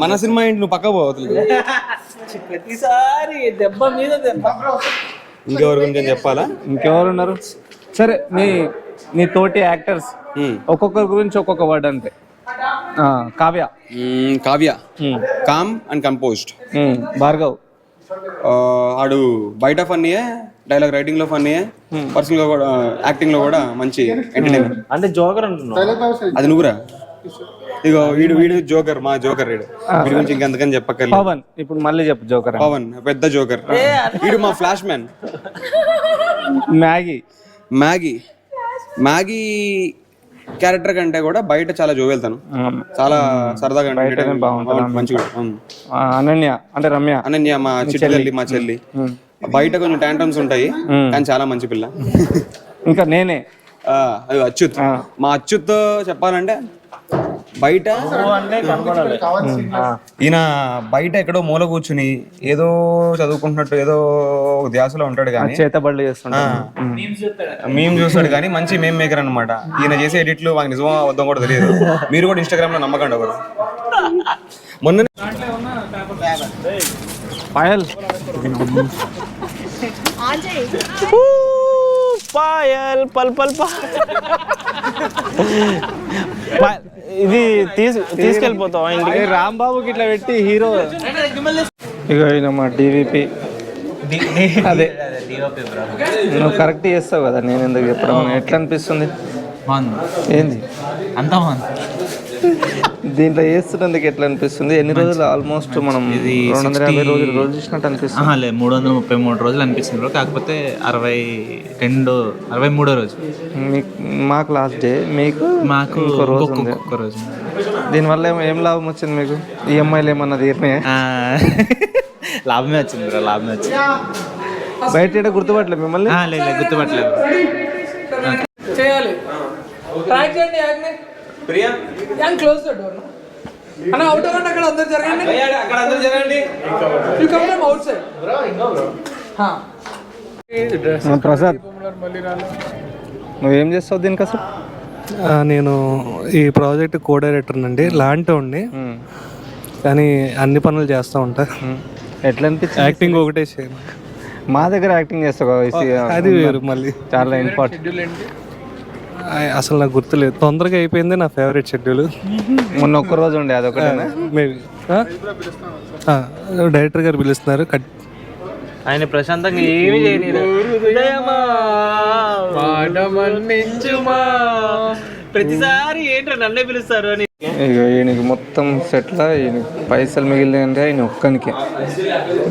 మన సినిమా ఏంటి, నువ్వు పక్క పోవద్దు. ప్రతిసారి దెబ్బ మీద దెబ్బ. ఇంకెవరి గురించి చెప్పాలా? ఇంకెవరు ఉన్నారు? సరే నీ తోటి యాక్టర్స్ ఒక్కొక్కరి గురించి ఒక్కొక్క వర్డ్ అంటే. Kavya calm and composed. Bhargav ఆడు బయట ఫన్నీయే, డైలాగ్ రైటింగ్ లో ఫన్నీయే, పర్సనల్ గా కూడా యాక్టింగ్ లో కూడా మంచి ఎంటర్టైనర్. అంటే జోకర్ అంటున్నావు, అది నువ్వురా. ఇగో వీడు జోకర్, మా జోకర్ వీడి గురించి ఇంకెంతకని చెప్పక్కర్లేదు. పవన్, ఇప్పుడు మళ్ళీ చెప్పు జోకర్. పవన్ పెద్ద జోకర్, వీడు మా ఫ్లాష్ మ్యాన్. మ్యాగీ క్యారెక్టర్ కంటే కూడా బయట చాలా జోవెళ్తాను, చాలా సరదాగా మంచిగా. అనన్య మా చిట్టి మా చెల్లి, బయట కొంచెం టాంట్రమ్స్ ఉంటాయి కానీ చాలా మంచి పిల్ల. ఇంకా నేనే అచ్యుత్, మా అచ్యుత్ చెప్పాలంటే బయట ఈయన బయట ఎక్కడో మూల కూర్చుని ఏదో చదువుకుంటున్నట్టు ఏదో ధ్యాసలో ఉంటాడు కానీ చేతబడులు చేస్తుంటాడు, మేము చూస్తాడు కానీ మంచి మేమ్ మేకర్ అనమాట. ఈయన చేసే ఎడిట్లు మాకు నిజమో అబద్ధం కూడా తెలియదు, మీరు కూడా ఇన్స్టాగ్రామ్ లో నమ్మకండి ఒకరు. మొన్న పాయల్ పాయల్ పల్ పల్ ఇది తీసుకెళ్ళిపోతావా ఇంటికి? రాంబాబుకి ఇట్లా పెట్టి హీరో. ఇక ఈయన మా డివిపి. అదే నువ్వు కరెక్ట్ చేస్తావు కదా, నేను ఎందుకు చెప్పడం. ఎట్లా అనిపిస్తుంది? ఏంది అంతా బాగుంది. దీంట్లో చేస్తున్నందుకు ఎట్లా అనిపిస్తుంది? ఎన్ని రోజులు ఆల్మోస్ట్ మనం 250 రోజులు చూసినట్టు అనిపిస్తుంది? లేదు 333 రోజులు అనిపిస్తుంది, కాకపోతే 63వ రోజు మాకు లాస్ట్ డే, మీకు మాకు ఇంకో రోజు ఉంది. ఒక్క రోజు. దీనివల్ల ఏం లాభం వచ్చింది మీకు? ఈఎంఐలు ఏమన్నా తీరినాయా? లాభమే వచ్చింది బ్రో, లాభమే వచ్చింది. బయట గుర్తుపట్టలేదు మిమ్మల్ని? లేదు గుర్తుపట్టలేదు. చేయాలి ట్రాక్ చేయండి. ప్రియా క్లోజ్ ద డోర్ అన్న, అవుట్ అవ్వండి. అక్కడ అందరు జరగండి, you come from out side. Prasad, నువ్వేం చేస్తావు దీనికి అసలు? నేను ఈ ప్రాజెక్ట్ కో డైరెక్టర్ అండి, లాంటి ఉండి కానీ అన్ని పనులు చేస్తూ ఉంటా. ఎట్లా అనిపించింది? యాక్టింగ్ ఒకటే చేయను, మా దగ్గర యాక్టింగ్ చేస్తావు, అది వేరు మళ్ళీ చాలా ఇంపార్టెంట్. అసలు నాకు గుర్తులేదు, తొందరగా అయిపోయింది నా ఫేవరెట్ షెడ్యూల్. మొన్న ఒక్క రోజు ఉండే అదొకటేనా? మేబీ డైరెక్టర్ గారు పిలుస్తున్నారు. ఆయన ప్రశాంతంగా ఏమి చేయలేదు. ప్రతిసారి ఏంటో నన్నే పిలుస్తారు అని. ఇక ఈయనకి మొత్తం సెట్లో ఈయనకి పైసలు మిగిలినాయంటే ఆయన ఒక్కనికి.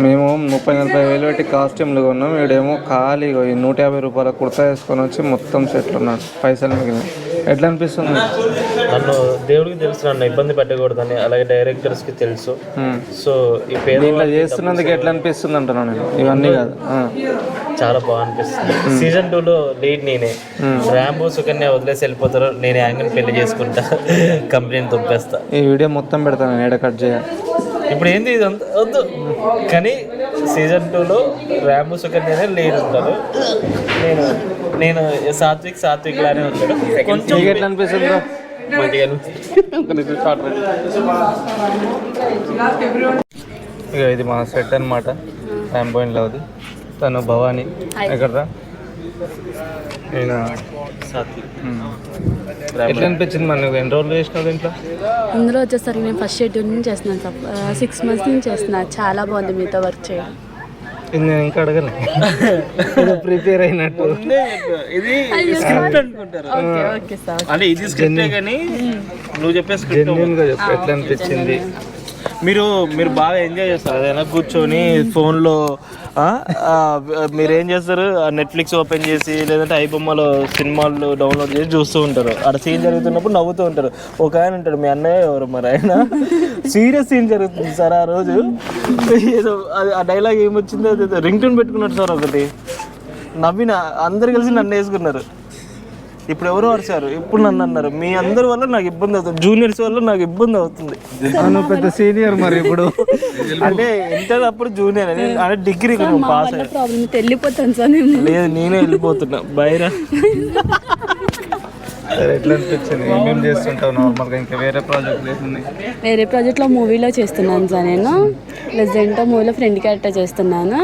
మేము 30-40 వేలు పెట్టి కాస్ట్యూమ్లు కొన్నాం, వీడేమో ఖాళీ 150 రూపాయల కుర్తా వేసుకొని వచ్చి మొత్తం సెట్లు ఉన్నాడు, పైసలు మిగిలినాయి. ఎట్లా అనిపిస్తుంది? నన్ను దేవుడికి తెలుసు, నన్ను ఇబ్బంది పెట్టకూడదని, అలాగే డైరెక్టర్స్కి తెలుసు. సో ఈ పేరు ఇట్లా చేస్తున్నందుకు ఎట్లా అనిపిస్తుంది అంటున్నాను నేను, ఇవన్నీ కాదు. చాలా బాగా అనిపిస్తుంది. సీజన్ 2లో లీడ్ నేనే. రాంబో సుకన్య వదిలేసి వెళ్ళిపోతారు, నేనే యాంగిల్ పెళ్లి చేసుకుంటా, కంపెనీని తొప్పేస్తా. ఈ వీడియో మొత్తం పెడతాను, నేను ఏడ కట్ చేయాలి ఇప్పుడు ఏంది ఇదంతా వద్దు. కానీ సీజన్ 2లో రాంబో సుకన్యనే లీడ్ ఉంటారు, నేను సాత్విక్ లానే ఉంటాడు. కొంచెం ఎట్లా అనిపిస్తుంది? ఇక ఇది మా సెట్ అనమాట, రాంబోయిన్ లవ్ది. తను భవానీ, ఎక్కడరా నేను సాత్విక్. ఎట్లా అనిపించింది? మన ఎన్ని రోజులు చేసినావు దీంట్లో? ఇందులో వచ్చేసరికి నేను ఫస్ట్ షెడ్యూల్ నుంచి చేస్తున్నాను సార్, 6 months నుంచి చేస్తున్నాను. చాలా బాగుంది మీతో వర్క్ చేయడం. ఇది నేను ఇంకా అడగను, ప్రిపేర్ అయినట్టు. ఇది స్క్రిప్ట్ అనుకుంటారు, ఓకే సార్. అంటే ఇది స్క్రిప్టే కానీ నువ్వు చెప్పే స్క్రిప్ట్ జెన్యూన్గా చెప్పు, ఎట్లా అనిపించింది? మీరు బాగా ఎంజాయ్ చేస్తారు అదేనా కూర్చొని ఫోన్లో మీరేం చేస్తారు నెట్ఫ్లిక్స్ ఓపెన్ చేసి లేదంటే ఐబొమ్మలో సినిమాలు డౌన్లోడ్ చేసి చూస్తూ ఉంటారు. అక్కడ సీన్ జరుగుతున్నప్పుడు నవ్వుతూ ఉంటారు. ఒక ఆయన ఉంటాడు, మీ అన్నయ్య ఎవరు మరి, ఆయన సీరియస్ సీన్ జరుగుతుంది సార్ ఆ రోజు, ఏదో ఆ డైలాగ్ ఏమొచ్చిందో అదే రింగ్ టోన్ పెట్టుకున్నాడు సార్ ఒకటి, నవ్విన అందరు కలిసి నన్ను వేసుకున్నారు. ఇప్పుడు ఎవరో అరిచారు, ఇప్పుడు నన్ను అన్నారు. మీ అందరి వల్ల నాకు ఇబ్బంది అవుతుంది, జూనియర్స్ వల్ల నాకు ఇబ్బంది అవుతుంది. పెద్ద సీనియర్ మరి ఇప్పుడు అంటే ఇంటర్ అప్పుడు జూనియర్ అని అంటే డిగ్రీ కొంచెం పాస్ అయ్యాను. ప్రాబ్లం వెళ్ళిపోతాను సార్ నేను. లేదు నేనే వెళ్ళిపోతున్నా బయట. ఎట్లా అనిపించింది? ఏమేమి చేస్తుంటావు నార్మల్గా? ఇంకా వేరే ప్రాజెక్ట్ లేకుండా? వేరే ప్రాజెక్ట్లో మూవీలో చేస్తున్నాను సార్ నేను. లెజెంట్ మూవీలో ఫ్రెండ్ క్యారెక్టర్ చేస్తున్నాను.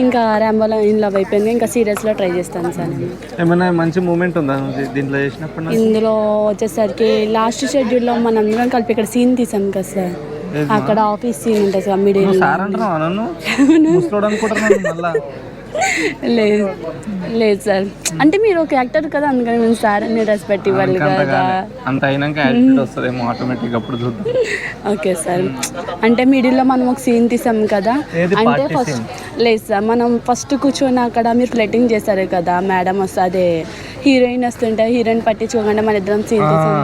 ఇంకా ర్యాంబోలో ఇన్ లవ్ అయిపోయింది. ఇంకా సీరియస్లో ట్రై చేస్తాను సార్ నేను. ఏమైనా మంచి మూమెంట్ ఉందా దీంట్లో చేసినప్పుడు? ఇందులో వచ్చేసరికి లాస్ట్ షెడ్యూల్లో మనందరం కలిపి ఇక్కడ సీన్ తీసాం కదా సార్. అక్కడ ఆఫీస్ సీన్ ఉంటుంది సార్ మిడిల్. సార్ అంటున్నావా నన్ను? ముసలోడు అనుకుంటున్నాను మళ్ళా. లేదు లేదు సార్, అంటే మీరు ఒక యాక్టర్ కదా, అందుకని మేము సార్ అని రెస్పెక్ట్ ఇవ్వాలి కదా. అంత అయినాక యాటిట్యూడ్ వస్తుందేమో ఆటోమేటిక్, అప్పుడు చూద్దాం. ఓకే సార్, అంటే మిడిల్లో మనం ఒక సీన్ తీసాం కదా, అంటే ఫస్ట్ లేదు సార్, మనం ఫస్ట్ కూర్చొని అక్కడ మీరు ఫ్లెటింగ్ చేశారు కదా, మేడం వస్తుంది హీరోయిన్ వస్తుంటే హీరోయిన్ పట్టించుకోకుండా మన ఇద్దరం సీన్ తీసాం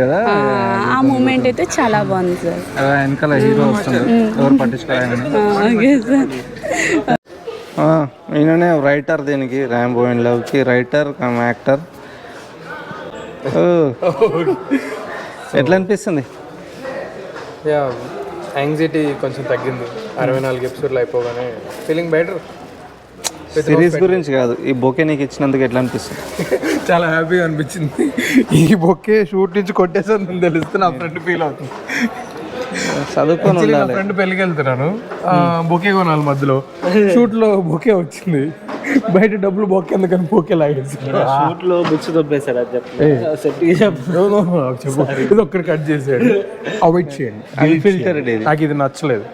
కదా, ఆ మూమెంట్ అయితే చాలా బాగుంది సార్. వెనకాల హీరో వస్తుంది, ఎవరు పట్టించుకోవాలని. Okay sir. ఈయననే రైటర్, దీనికి ర్యాంబో ఇన్ లవ్కి రైటర్ కమ్ యాక్టర్. ఎట్లా అనిపిస్తుంది? యాంగ్జైటీ కొంచెం తగ్గింది 64 ఎపిసోడ్లు అయిపోగానే. Feeling better. సిరీస్ గురించి కాదు, ఈ బొకే నీకు ఇచ్చినందుకు ఎట్లా అనిపిస్తుంది? చాలా హ్యాపీగా అనిపించింది. ఈ బొకే షూట్ నుంచి కొట్టేసాను తెలిస్తే నా ఫ్రెండ్ ఫీల్ అవుతుంది. చదువుకొని ఉండాలి. ఫ్రెండ్ పెళ్ళికి వెళ్తున్నాను, బొకే కొనాలి, మధ్యలో షూట్ లో బొకే వచ్చింది, బయట డబ్బులు బొకే ఎందుకని బొకే లాగేసి షూట్ లో బుక్స్ దొబ్బేశారు. అది చెప్పు, ఇది ఒక్కటి కట్ చేసాడు. అవాయిడ్ చేయండి. అన్ఫిల్టర్డ్ ఇది, నాకు ఇది నచ్చలేదు.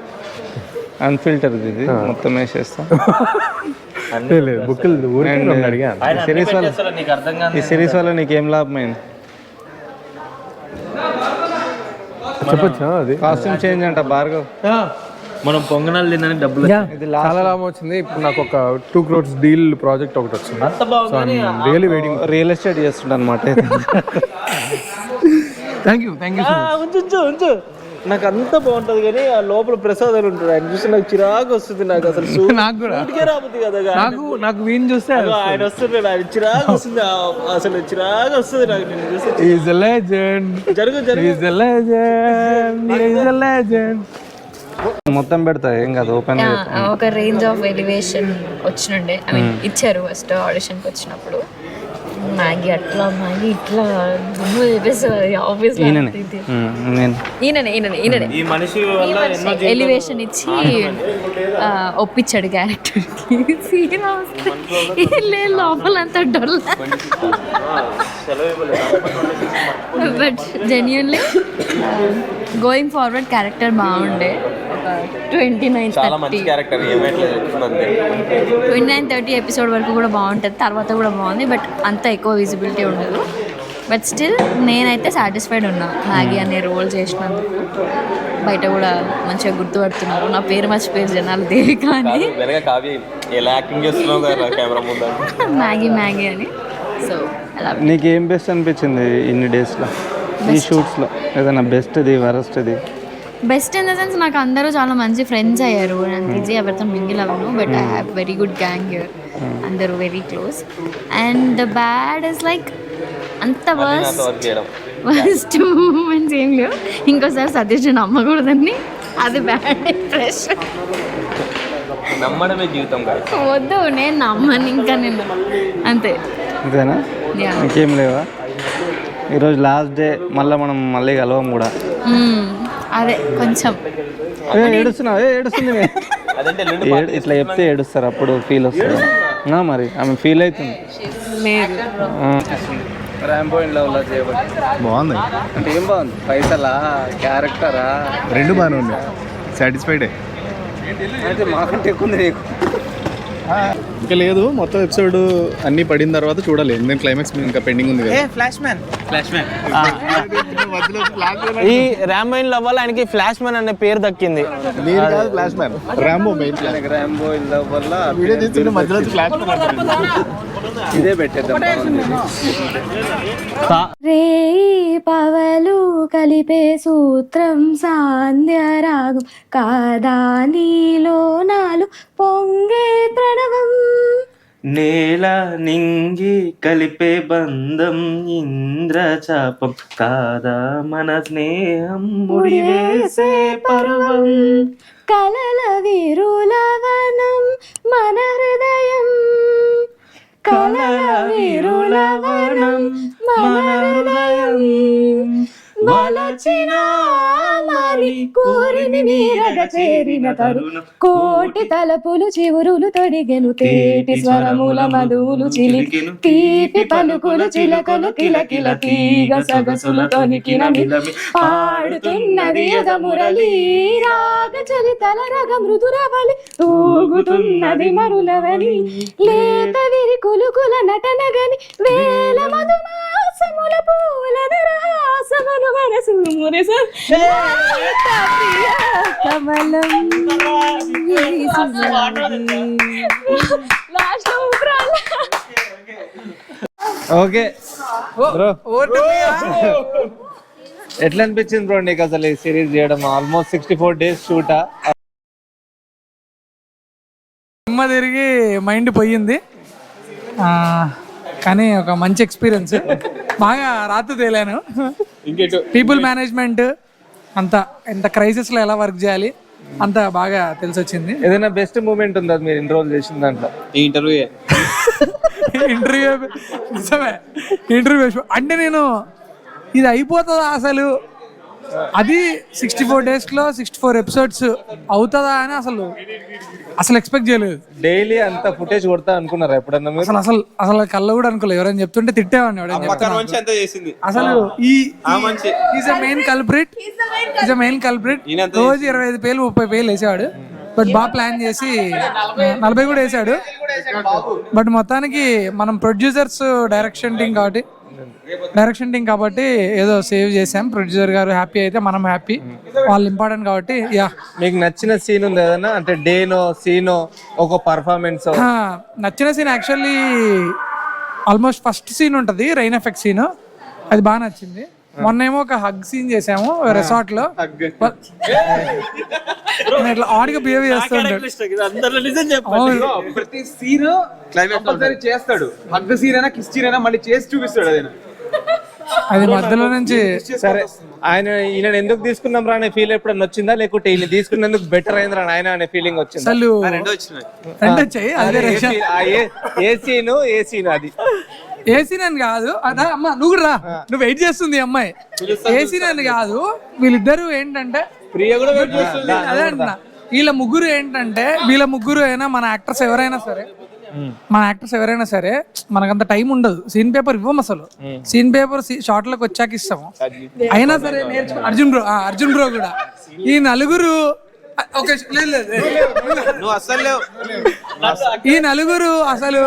అన్ఫిల్టర్డ్ ఇది మొత్తం వేసేస్తా. లేదు బుక్కులు అడిగా. ఈ సిరీస్ వల్ల నీకేం లాభమైంది? చెప్పొచ్చా? అది కాస్ట్యూమ్ చేంజ్ అంట భార్గవ్. మనం పొంగనాలు తినని డబ్బులు చాలా లాభం వచ్చింది. ఇప్పుడు నాకు ఒక 2 crores డీల్ ప్రాజెక్ట్ ఒకటి వచ్చింది. Really waiting. రియల్ ఎస్టేట్ చేస్తుండ అనమాట. Thank you. ఉంచు. నాకు అంత బాగుంటది కానీ ఆ లోపల ప్రసాదాలు ఉంటాడు, ఆయన చూస్తే నాకు చిరాకు వస్తుంది. నాకు అసలు నాకు కూడా రాబోతుంది కదా, నాకు వీన్ చూస్తే ఆయన వస్తున్నాడు, ఆయన చిరాకు వస్తుంది, అసలు చిరాకు వస్తుంది నాకు. నేను చూస్తే is a legend. Is a legend. Is a legend. మొత్తం పెడతా ఏం కాదు, ఓపెన్. ఒక రేంజ్ ఆఫ్ ఎలివేషన్ వచ్చినుండే, ఐ మీన్ ఇచ్చారు ఫస్ట్ ఆడిషన్కి వచ్చినప్పుడు. మ్యాగీ అట్లా, మ్యాగీ ఇట్లా దుమ్ము చెప్పేస్తుంది ఆఫీస్. ఈయననే ఈ మనిషి వల్ల ఎలివేషన్ ఇచ్చి ఒప్పించాడు క్యారెక్టర్కి. లేదు లోపలంతా డొల్ల. But genuinely going forward character బాగుండే. ఒక 29-30 ఎపిసోడ్ వరకు కూడా బాగుంటుంది, తర్వాత కూడా బాగుంది, బట్ అంత ఎక్కువ విజిబిలిటీ ఉండదు. బట్ స్టిల్ నేనైతే సాటిస్ఫైడ్ ఉన్నా మ్యాగీ అనే రోల్ చేసినందుకు. బయట కూడా మంచిగా గుర్తుపడుతున్నారు, నా పేరు మర్చిపోయారు జనాలు దేవిక అని, మ్యాగీ అని. సో అలా. నీకేం బెస్ట్ అనిపించింది ఇన్ని డేస్లో, ఈ షూట్స్లో? ఏదైనా బెస్ట్ది, వరస్ట్ది? బెస్ట్ ఇన్ ద సెన్స్ నాకు అందరూ చాలా మంచి ఫ్రెండ్స్ అయ్యారు. నేను ఈజీ ఎవరితో మింగిల్ అవ్వను, but I have very good gang here, అందరూ very close. And the bad is like అంత వర్స్ట్ మూమెంట్స్ ఏం లేవు. ఇంకోసారి సతీష్ నమ్మకూడదని, అది బ్యాడ్ ఇంప్రెషన్. నమ్మడమే జీవితం కాదు. వద్దు, నేను నమ్మను ఇంకా, నేను అంతే. అంతేనా? ఇంకేం లేవా? ఈరోజు లాస్ట్ డే, మళ్ళీ కలవం కూడా. అదే కొంచెం ఏడుస్తున్నావు, ఏడుస్తుంది. ఇట్లా చెప్తే ఏడుస్తారు, అప్పుడు ఫీల్ వస్తుంది. మరి ఆమె ఫీల్ అవుతుంది. ర్యాంబో ఇన్ లవ్లో చేయబట్టి బాగుంది. అంటే ఏం బాగుంది? పైసలా, క్యారెక్టరా? రెండు బాగానే ఉంది. సాటిస్ఫైడే. అయితే మాకంటే ఎక్కువ ఉంది నీకు. ఇంకా లేదు, మొత్తం ఎపిసోడ్ అన్ని పడిన తర్వాత చూడాలి. ఎందుకంటే క్లైమాక్స్ ఇంకా పెండింగ్ ఉంది కదా. ఫ్లాష్ మ్యాన్ ఈ ర్యాంబోయిన్ లవ్ వల్ల ఆయనకి ఫ్లాష్ మ్యాన్ అనే పేరు దక్కింది. మీరు కాదు flash man, Rambo main plan. Rambo ఇల్ల వల్ల వీడియో తీస్తుంటే మధ్యలో ఫ్లాష్ మ్యాన్ ఇదే పెట్టేద్దాం. రే పవలు కలిపే సూత్రం సాంధ్యరాగం కాదా నీలో నాలు పొంగే ప్రణవం. నేల నింగి కలిపే బంధం ఇంద్రచాపం కాదా మన స్నేహం ముడివేసే పర్వం. కలల విరులవనం మన హృదయం. కలల విరులవనం మన హృదయం. మలచిన మాలి కోరిని నీరగ చేరిన తరుణం. కోటి తలపులు చివురులు తొడిగెను తేటి స్వరముల మధువులు చిలికెను. తీపి పలుకులు చిలకలు కిలకిల తీగ సగసులు తొనికిన మిలమి. పాడుతున్నది యద మురళి రాగ చరితల రగ మృదురవలి. తూగుతున్నది మరులవని లేత విరి కులుకుల నటనగని. వేల మధుమాసముల పూల దరహాసములు మనసు మురిస కమలం. ఓకే బ్రో, ఎట్లా అనిపించింది బ్రో నీకు అసలు ఈ సిరీస్ చేయడం? Almost 64 days షూటా? సినిమా తిరిగి మైండ్ పోయింది, కానీ ఒక మంచి ఎక్స్పీరియన్స్. బాగా రాత్రి తేలాను. పీపుల్ మేనేజ్మెంట్ అంతా ఎంత క్రైసిస్లో ఎలా వర్క్ చేయాలి అంత బాగా తెలిసి వచ్చింది. ఏదైనా బెస్ట్ మూమెంట్ ఉందా మీరు ఎన్రోల్ చేసిన దాంట్లో? ఈ ఇంటర్వ్యూ నిజమే, ఇంటర్వ్యూ అంటే నేను ఇది అయిపోతుందా అసలు, అది 64 daysలో 64 episodes అవుతుందా అని అసలు ఎక్స్పెక్ట్ చేయలేదు. డైలీ అంత ఫుటేజ్ కొడతా అనుకున్నారా ఎప్పుడన్నా మీరు? అసలు కళ్ళ కూడా అనుకోలేదు. ఎవరైనా చెప్తుంటే తిట్టేవాడిని. అసలు ఈజ్ అ మెయిన్ కల్ప్రిట్. రోజు 25 పేలు 30 పేలు వేసేవాడు. బట్ బాగా ప్లాన్ చేసి 40 కూడా వేసాడు. బట్ మొత్తానికి మనం ప్రొడ్యూసర్స్ డైరెక్షన్ టీం కాబట్టి ఏదో సేవ్ చేసాం. ప్రొడ్యూసర్ గారు హ్యాపీ అయితే మనం హ్యాపీ, వాళ్ళు ఇంపార్టెంట్ కాబట్టి. యా, మీకు నచ్చిన సీన్ ఉంది ఏదన్నా? అంటే డేనో సీనో ఒక పర్ఫార్మెన్స్ నచ్చిన scene actually almost first scene ఉంటుంది, రైన్ ఎఫెక్ట్ సీన్. అది బాగా నచ్చింది. మొన్నేమో ఒక హగ్ సీన్ చేసాము రిసార్ట్ లో. ఇట్లా ఆడిగా బిహేవ్ చేస్తుంటాడు. ప్రతి సీన్ క్లైమాక్స్ చేస్తాడు. హగ్ సీన్ అయినా కిస్ సీన్ అయినా మళ్ళీ చేసి చూపిస్తాడు. అది మధ్యలో నుంచి సరే ఈయన ఎందుకు తీసుకున్నాం రా అనే ఫీల్ ఎప్పుడన్నా వచ్చిందా, లేకుంటే ఈయన తీసుకున్నందుకు బెటర్ అయింది రా ఆయన అనే ఫీలింగ్ వచ్చింది? అసలు ఏ సీన్ అది ఏ సీన్ అని కాదు. అదా అమ్మ నువ్వు కూడా రా, నువ్వు వెయిట్ చేస్తుంది అమ్మాయి. ఏ సీన్ అని కాదు, వీళ్ళిద్దరు ఏంటంటే అదే అంటున్నా, వీళ్ళ ముగ్గురు అయినా మన యాక్టర్స్ ఎవరైనా సరే మనకంత టైం ఉండదు. సీన్ పేపర్ ఇవ్వము అసలు. సీన్ పేపర్ షార్ట్ లోకి వచ్చాక ఇస్తాము. అయినా సరే అర్జున్ బ్రో కూడా ఈ నలుగురు అసలు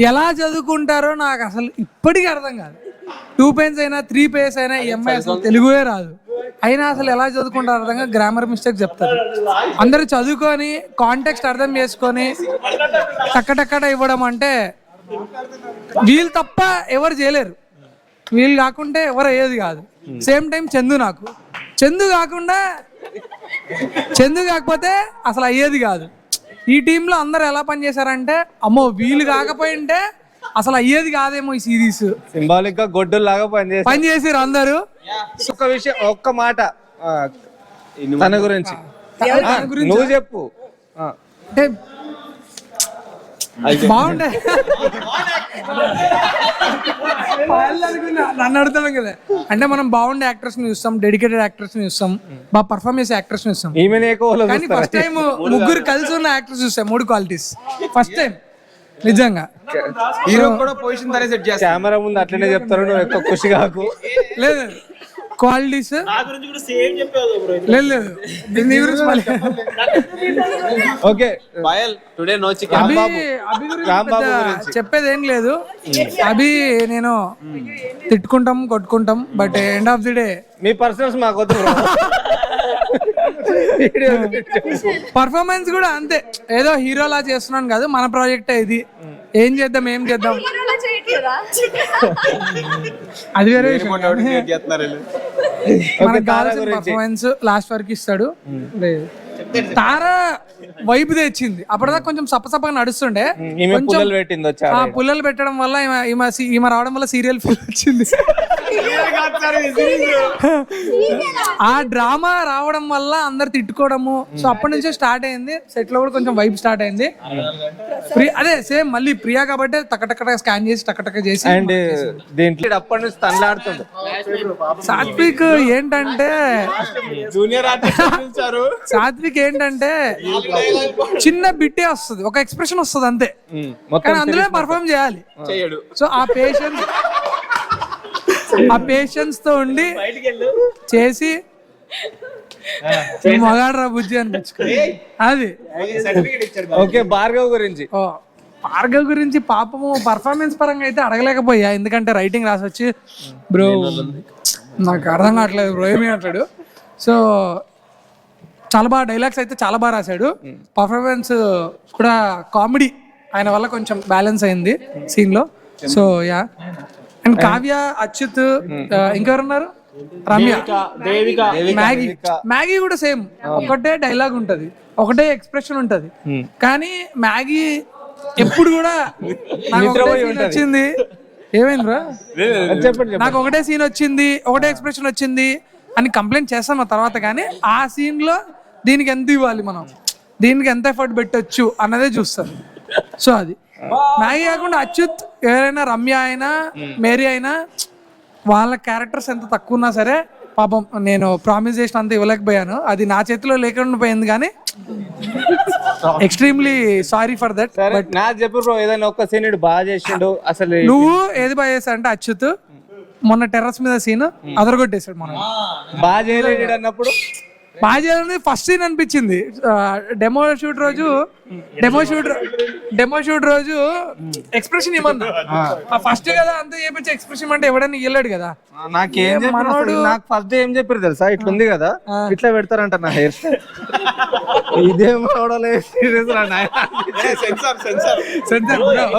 ఎలా చదువుకుంటారో నాకు అసలు ఇప్పటికీ అర్థం కాదు. 2 pages అయినా 3 pages అయినా ఈ అమ్మాయి అసలు తెలుగువే రాదు. అయినా అసలు ఎలా చదువుకుంటారో అర్థం కాదు. గ్రామర్ మిస్టేక్ చెప్తారు. అందరూ చదువుకొని కాంటెక్స్ట్ అర్థం చేసుకొని టక్కటక్కడ ఇవ్వడం అంటే వీళ్ళు తప్ప ఎవరు చేయలేరు. వీళ్ళు కాకుంటే ఎవరు అయ్యేది కాదు. సేమ్ టైం చందు కాకపోతే అసలు అయ్యేది కాదు. ఈ టీంలో అందరు ఎలా పనిచేశారంటే అమ్మో వీళ్ళు కాకపోయింటే అసలు అయ్యేది కాదేమో ఈ సిరీస్. సింబాలిక్ గా గొడ్డులాగా పనిచేసారు అందరూ. ఒక్క విషయం, ఒక్క మాట తన గురించి నువ్వు చెప్పు. అంటే బాగుండే నన్ను అడుగుతాం కదా. అంటే మనం బాగుండే యాక్టర్స్ ని చూస్తాం, డెడికేటెడ్ యాక్టర్స్ ని చూస్తాం, బాగా పర్ఫార్మ్ చేసే యాక్టర్స్ ని చూస్తాం. కానీ ఫస్ట్ టైం ముగ్గురు కలిసి ఉన్న యాక్టర్స్ చూస్తాం. 3 qualities ఫస్ట్ టైం నిజంగా. హీరో కూడా పొజిషన్ తనే సెట్ చేస్తా. కెమెరా ముందు అట్లనే చెప్తారు, నువ్వు ఎక్కువ ఖుషి కాకు. లేదు క్వాలిటీస్ లేదు నీ గురించి మళ్ళీ ఓకే టుడే నో అభి గురించి పెద్ద చెప్పేది ఏం లేదు. అభి నేను తిట్టుకుంటాం కొట్టుకుంటాం but end of the day మీ పర్సనల్స్ మాకు వద్దు bro. పర్ఫార్మెన్స్ కూడా అంతే, ఏదో హీరోలా చేస్తున్నాను కాదు, మన ప్రాజెక్ట్ ఇది, ఏం చేద్దాం అది వేరే విషయం. మనకు కావాల్సిన పర్ఫార్మెన్స్ లాస్ట్ వరకు ఇస్తాడు. తార వైపు తెచ్చింది, అప్పటిదాకా కొంచెం సప్పసప్పగా నడుస్తుండే, కొంచెం పుల్లలు పెట్టడం వల్ల ఈమె రావడం వల్ల సీరియల్ ఫీల్ వచ్చింది. ఆ డ్రామా రావడం వల్ల అందరు తిట్టుకోవడము, సో అప్పటి నుంచే స్టార్ట్ అయింది. సెట్ లో కూడా కొంచెం వైబ్ స్టార్ట్ అయింది. అదే సేమ్ మళ్ళీ ప్రియా కాబట్టి టకటక స్కాన్ చేసి టకటక చేసి. అండ్ దీంట్లో అప్పటి నుంచి తనలాడుతుంది. సాత్విక్ ఏంటంటే సాత్విక్ ఏంటంటే చిన్న బిట్టే వస్తుంది, ఒక ఎక్స్ప్రెషన్ వస్తుంది అంతే, కానీ అందులో పర్ఫార్మ్ చేయాలి. సో ఆ పేషెన్స్ తో ఉండి చేసి మగాడ్రా బుజ్జి అనిపించుకోండి. అది ఓకే. భార్గవ్ గురించి పాపము పర్ఫార్మెన్స్ పరంగా అయితే అడగలేకపోయా, ఎందుకంటే రైటింగ్ రాసి వచ్చి బ్రో నాకు అర్థం కావట్లేదు బ్రో ఏమి అంటాడు. సో చాలా బాగా డైలాగ్స్ అయితే చాలా బాగా రాశాడు. పర్ఫార్మెన్స్ కూడా కామెడీ ఆయన వల్ల కొంచెం బ్యాలెన్స్ అయింది సీన్ లో. So ya, and Kavya, Achyut, ఇంకెవరున్నారు, రమ్య, మ్యాగీ కూడా సేమ్, ఒకటే డైలాగ్ ఉంటది, ఒకటే ఎక్స్ప్రెషన్ ఉంటది, కానీ మ్యాగీ ఎప్పుడు కూడా నాకు ఒకటే సీన్ వచ్చింది, ఏమైంది బ్రో నాకు ఒకటే సీన్ వచ్చింది, ఒకటే ఎక్స్ప్రెషన్ వచ్చింది అని కంప్లైంట్ చేస్తాం ఆ తర్వాత, కానీ ఆ సీన్ లో దీనికి ఎంత ఇవ్వాలి, మనం దీనికి ఎంత ఎఫర్ట్ పెట్టొచ్చు అన్నదే చూస్తారు. సో అది మ్యాగీ కాకుండా అచ్యుత్, ఎవరైనా రమ్య అయినా మేరీ అయినా వాళ్ళ క్యారెక్టర్స్ ఎంత తక్కువ ఉన్నా సరే పాపం నేను ప్రామిస్ చేసిన అంత ఇవ్వలేకపోయాను, అది నా చేతిలో లేకుండా పోయింది, కానీ extremely sorry for that. But నా చెప్పు బ్రో, ఏదైనా ఒక్క సీన్ బాగా చేసిండు అసలు. నువ్వు ఏది బాగా చేసా అంటే అచ్యుత్ మొన్న టెర్రస్ మీద సీన్ అదరగొట్టేశాడు. మనం బాగా చేయలేడు అన్నప్పుడు బాగా చేయాలని ఫస్ట్ సీన్ అనిపించింది. డెమో షూట్ రోజు ఎక్స్ప్రెషన్ ఇవ్వన్నా ఫస్ట్ కదా, అంతే చేపించి ఎక్స్ప్రెషన్ అంటే ఎవడన్నా ఇవ్వలేడు కదా. నాకేం మనోడు నాకు ఫస్ట్ డే ఏం చెప్పారు తెలుసా, ఇట్లుంది కదా ఇట్లా పెడతారంట నా హెయిర్ స్టైల్. ఇదేం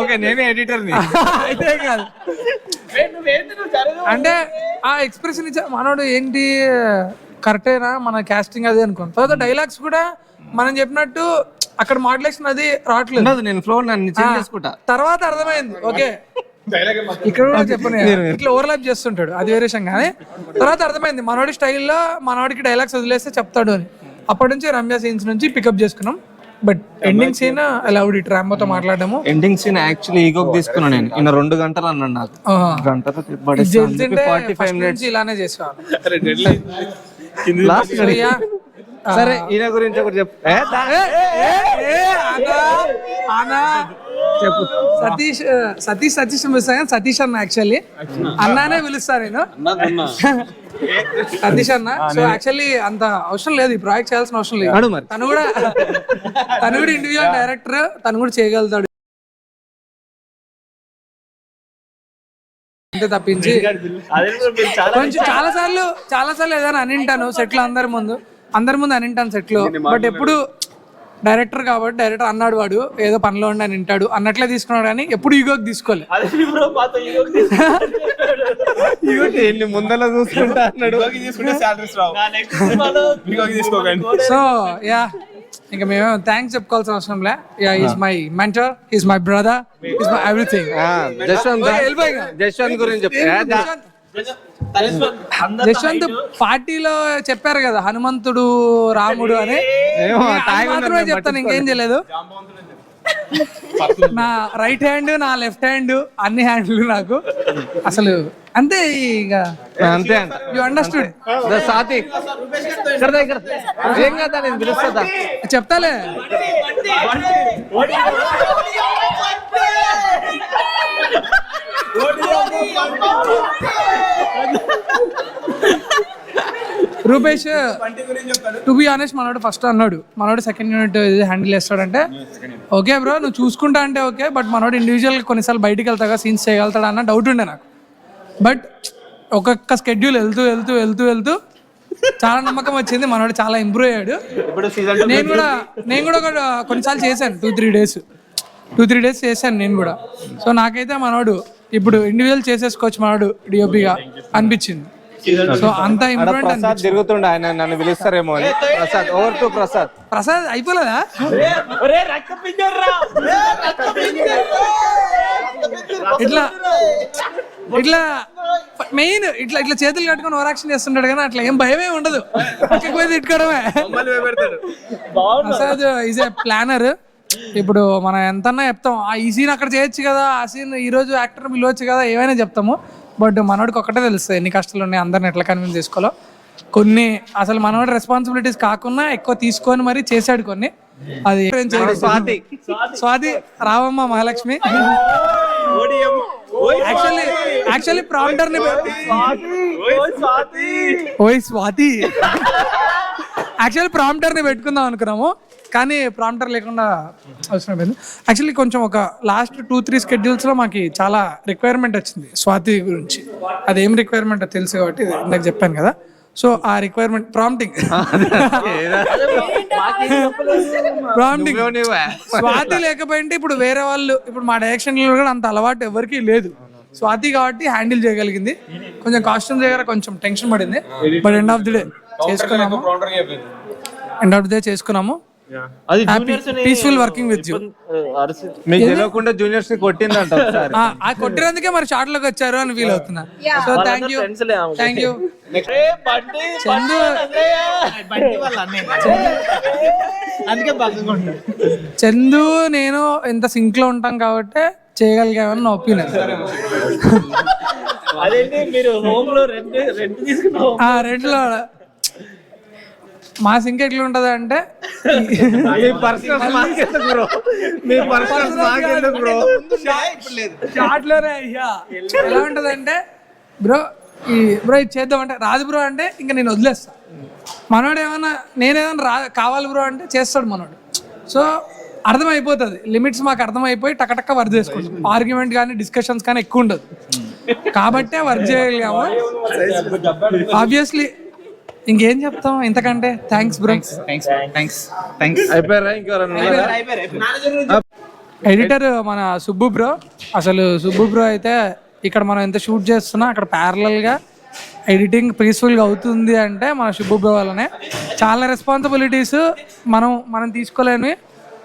ఓకే నేనే ఎడిటర్ అయితే కాదు అంటే ఆ ఎక్స్ప్రెషన్ ఇచ్చా మనోడు ఏంటి కరెక్టేనా మన క్యాస్టింగ్ అది అనుకోండి. తర్వాత డైలాగ్స్ కూడా మనం చెప్పినట్టు అక్కడ మాడ్యులేషన్ అది రావట్లేదు, నేను ఫ్లో చేసుకుంటా. తర్వాత అర్థమైంది ఓకే ఇక్కడ కూడా చెప్పను, ఇట్లా ఓవర్లాప్ చేస్తుంటాడు అది వేరే విషయం, కానీ తర్వాత అర్థమైంది మనోడి స్టైల్లో మనోడికి డైలాగ్స్ వదిలేస్తే చెప్తాడు అని. అప్పటి నుంచి రమ్య సీన్స్ నుంచి పికప్ చేసుకున్నాం. But ending scene allowed it రాంబోతో మాట్లాడము. ఎండింగ్ సీన్ యాక్చువల్లీ ఈగోకి తీసుకున్నా నేను, ఇన్న 2 గంటలు అన్నాడు నాకు, ఇలానే చేసేవాళ్ళు. సరే ఈయన గురించి ఒకటి చెప్పు. చెప్పు. సతీష్ పిలుస్తా, సతీష్ అన్న యాక్చువల్లీ అన్నానే పిలుస్తా నేను, సతీష్ అన్న. సో యాక్చువల్లీ అంత అవసరం లేదు, ఈ ప్రాజెక్ట్ చేయాల్సిన అవసరం లేదు. తను కూడా ఇండివిజువల్ డైరెక్టర్, తను కూడా చేయగలుగుతాడు అంతే తప్పించి. కొంచెం చాలా సార్లు ఏదైనా అనింటాను సెట్ లో, అందరి ముందు అనింటాను సెట్ లో, బట్ ఎప్పుడు డైరెక్టర్ కాబట్టి డైరెక్టర్ అన్నాడు వాడు ఏదో పనిలో ఉండి అని వింటాడు అన్నట్లే తీసుకున్నాడు, కానీ ఎప్పుడు ఈగోకి తీసుకోలేదు. ముందలా చూసుకుంటా అన్నాడు. సో యా, ఇంకా మేము థ్యాంక్స్ చెప్పుకోవాల్సిన అవసరం లే. Yeah, is my mentor, is my brother, is my everything. Jashwanth గురించి జశ్వంత్ పార్టీలో చెప్పారు కదా హనుమంతుడు రాముడు అని, మాత్రమే చెప్తాను, ఇంకేం చేయలేదు. నా రైట్ హ్యాండ్, నా లెఫ్ట్ హ్యాండ్, అన్ని హ్యాండ్లు నాకు అసలు అంతే. ఇక అంతే యు అండర్స్టూడ్. చెప్తాలే. రూపేష్ టు బి ఆనెస్ట్ మనోడు ఫస్ట్ అన్నాడు, మనోడు సెకండ్ యూనిట్ హ్యాండిల్ చేస్తాడంటే ఓకే బ్రో నువ్వు చూసుకుంటా అంటే ఓకే, బట్ మనోడు ఇండివిజువల్ కొన్నిసార్లు బయటికి వెళ్తాగా సీన్స్ చేయగలుగుతాడా అన్న డౌట్ ఉండే నాకు. బట్ ఒక్కొక్క స్కెడ్యూల్ వెళ్తూ చాలా నమ్మకం వచ్చింది, మనోడు చాలా ఇంప్రూవ్ అయ్యాడు. నేను కూడా కొన్నిసార్లు చేశాను 2-3 డేస్ చేశాను నేను కూడా. సో నాకైతే మనోడు ఇప్పుడు ఇండివిజువల్ చేసేసుకోవచ్చు మనోడు డిఓపిగా అనిపించింది. సో అంత ఇంప్రూవ్మెంట్ జరుగుతుండే, ఆయన నన్ను పిలుస్తారేమో అని. ప్రసాద్ ఓవర్ టు ప్రసాద్ అయిపోలేదా? ఇట్లా మెయిన్ ఇట్లా చేతులు కట్టుకొని ఓవరాక్షన్ చేస్తుంటాడు కానీ అట్లా ఏం భయమే ఉండదు, పోయి తిట్టుకోవడమే. Prasad is a planner. ఇప్పుడు మనం ఎంతన్నా చెప్తాం ఈ సీన్ అక్కడ చేయొచ్చు కదా, ఆ సీన్ ఈ రోజు యాక్టర్ పిలవచ్చు కదా, ఏమైనా చెప్తాము. బట్ మనోడికి ఒక్కటే తెలుస్తుంది ఎన్ని కష్టాలు ఉన్నాయి, అందరిని ఎట్లా కన్విన్స్ చేసుకోవాలో. కొన్ని అసలు మనోడి రెస్పాన్సిబిలిటీస్ కాకుండా ఎక్కువ తీసుకొని మరి చేశాడు కొన్ని. అది స్వాతి రావమ్మ మహాలక్ష్మి యాక్చువల్లీ ప్రాంప్టర్ ని యాక్చువల్లీ ప్రాంప్టర్ ని పెట్టుకుందాం అనుకున్నాము కానీ ప్రాంప్టర్ లేకుండా అవసరం లేదు. యాక్చువల్లీ కొంచెం ఒక లాస్ట్ 2-3 స్కెడ్యూల్స్లో మాకు చాలా రిక్వైర్మెంట్ వచ్చింది స్వాతి గురించి. అదేం రిక్వైర్మెంట్ తెలుసు కాబట్టి ఇందాక చెప్పాను కదా. సో ఆ రిక్వైర్మెంట్ ప్రాంప్టింగ్ స్వాతి లేకపోయింటే ఇప్పుడు వేరే వాళ్ళు, ఇప్పుడు మా డైరెక్షన్ కూడా అంత అలవాటు ఎవరికి లేదు. స్వాతి కాబట్టి హ్యాండిల్ చేయగలిగింది. కొంచెం కాస్ట్యూమ్ దగ్గర కొంచెం టెన్షన్ పడింది, but end of the day చేసుకున్నాము. Peaceful working with you. మీకు తెలియకుండా జూనియర్స్ ని కొట్టిందంట. ఆ కొట్టినందుకే మరి షార్ట్ లోకి వచ్చారు అని ఫీల్ అవుతున్నా. So thank you. చందు నేను ఎంత సింక్ లో ఉంటాం కాబట్టి చేయగలిగామని నా ఒపీనియన్. రెంట్లో మా సింక్ ఎట్లా ఉంటది అంటే ఎలా ఉంటది అంటే బ్రో ఇది చేద్దామంటే రాదు బ్రో అంటే ఇంకా నేను వదిలేస్తా. మనోడు ఏమన్నా నేనేమన్నా కావాలి బ్రో అంటే చేస్తాడు మనోడు. సో అర్థమైపోతుంది లిమిట్స్, మాకు అర్థమైపోయి టకటక్క వర్క్ చేసుకుంటాం. ఆర్గ్యుమెంట్ కానీ డిస్కషన్స్ కానీ ఎక్కువ ఉండదు కాబట్టే వర్క్ చేయగలిగాము. ఆబ్వియస్లీ ఇంకేం చెప్తాం ఇంతకంటే. Thanks bro. ఎడిటర్ మన సుబ్బు బ్రో. అసలు సుబ్బు బ్రో అయితే ఇక్కడ మనం ఎంత షూట్ చేస్తున్నా అక్కడ ప్యారలల్గా ఎడిటింగ్ పీస్ఫుల్గా అవుతుంది అంటే మన సుబ్బు బ్రో వల్లనే. చాలా రెస్పాన్సిబిలిటీస్ మనం తీసుకోలేని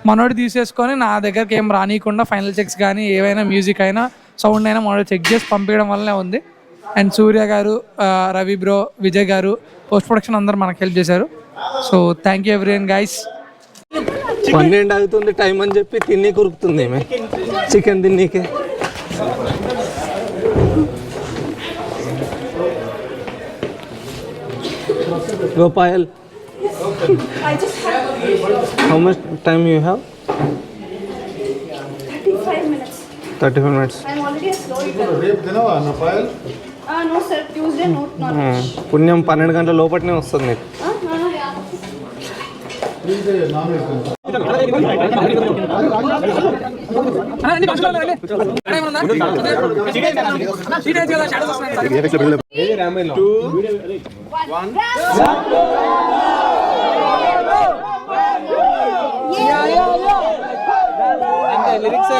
మనోడు తీసేసుకొని నా దగ్గరికి ఏం రానియకుండా ఫైనల్ చెక్స్ కానీ ఏవైనా మ్యూజిక్ అయినా సౌండ్ అయినా మనోడు చెక్ చేసి పంపించడం వల్లనే ఉంది. అండ్ సూర్య గారు, రవి బ్రో, విజయ్ గారు పోస్ట్ ప్రొడక్షన్ అందరూ మనకు హెల్ప్ చేశారు. So thank you everyone guys. 12 అవుతుంది టైం అని చెప్పి తిని కురుకుతుంది chicken తిన్నీకి. గోపాయల్ how much time you have? 35 minutes. I'm already a slow eater. No sir, Tuesday not. పుణ్యం 12 గంటల లోపట్నే వస్తుంది నీకు. లిరిక్స్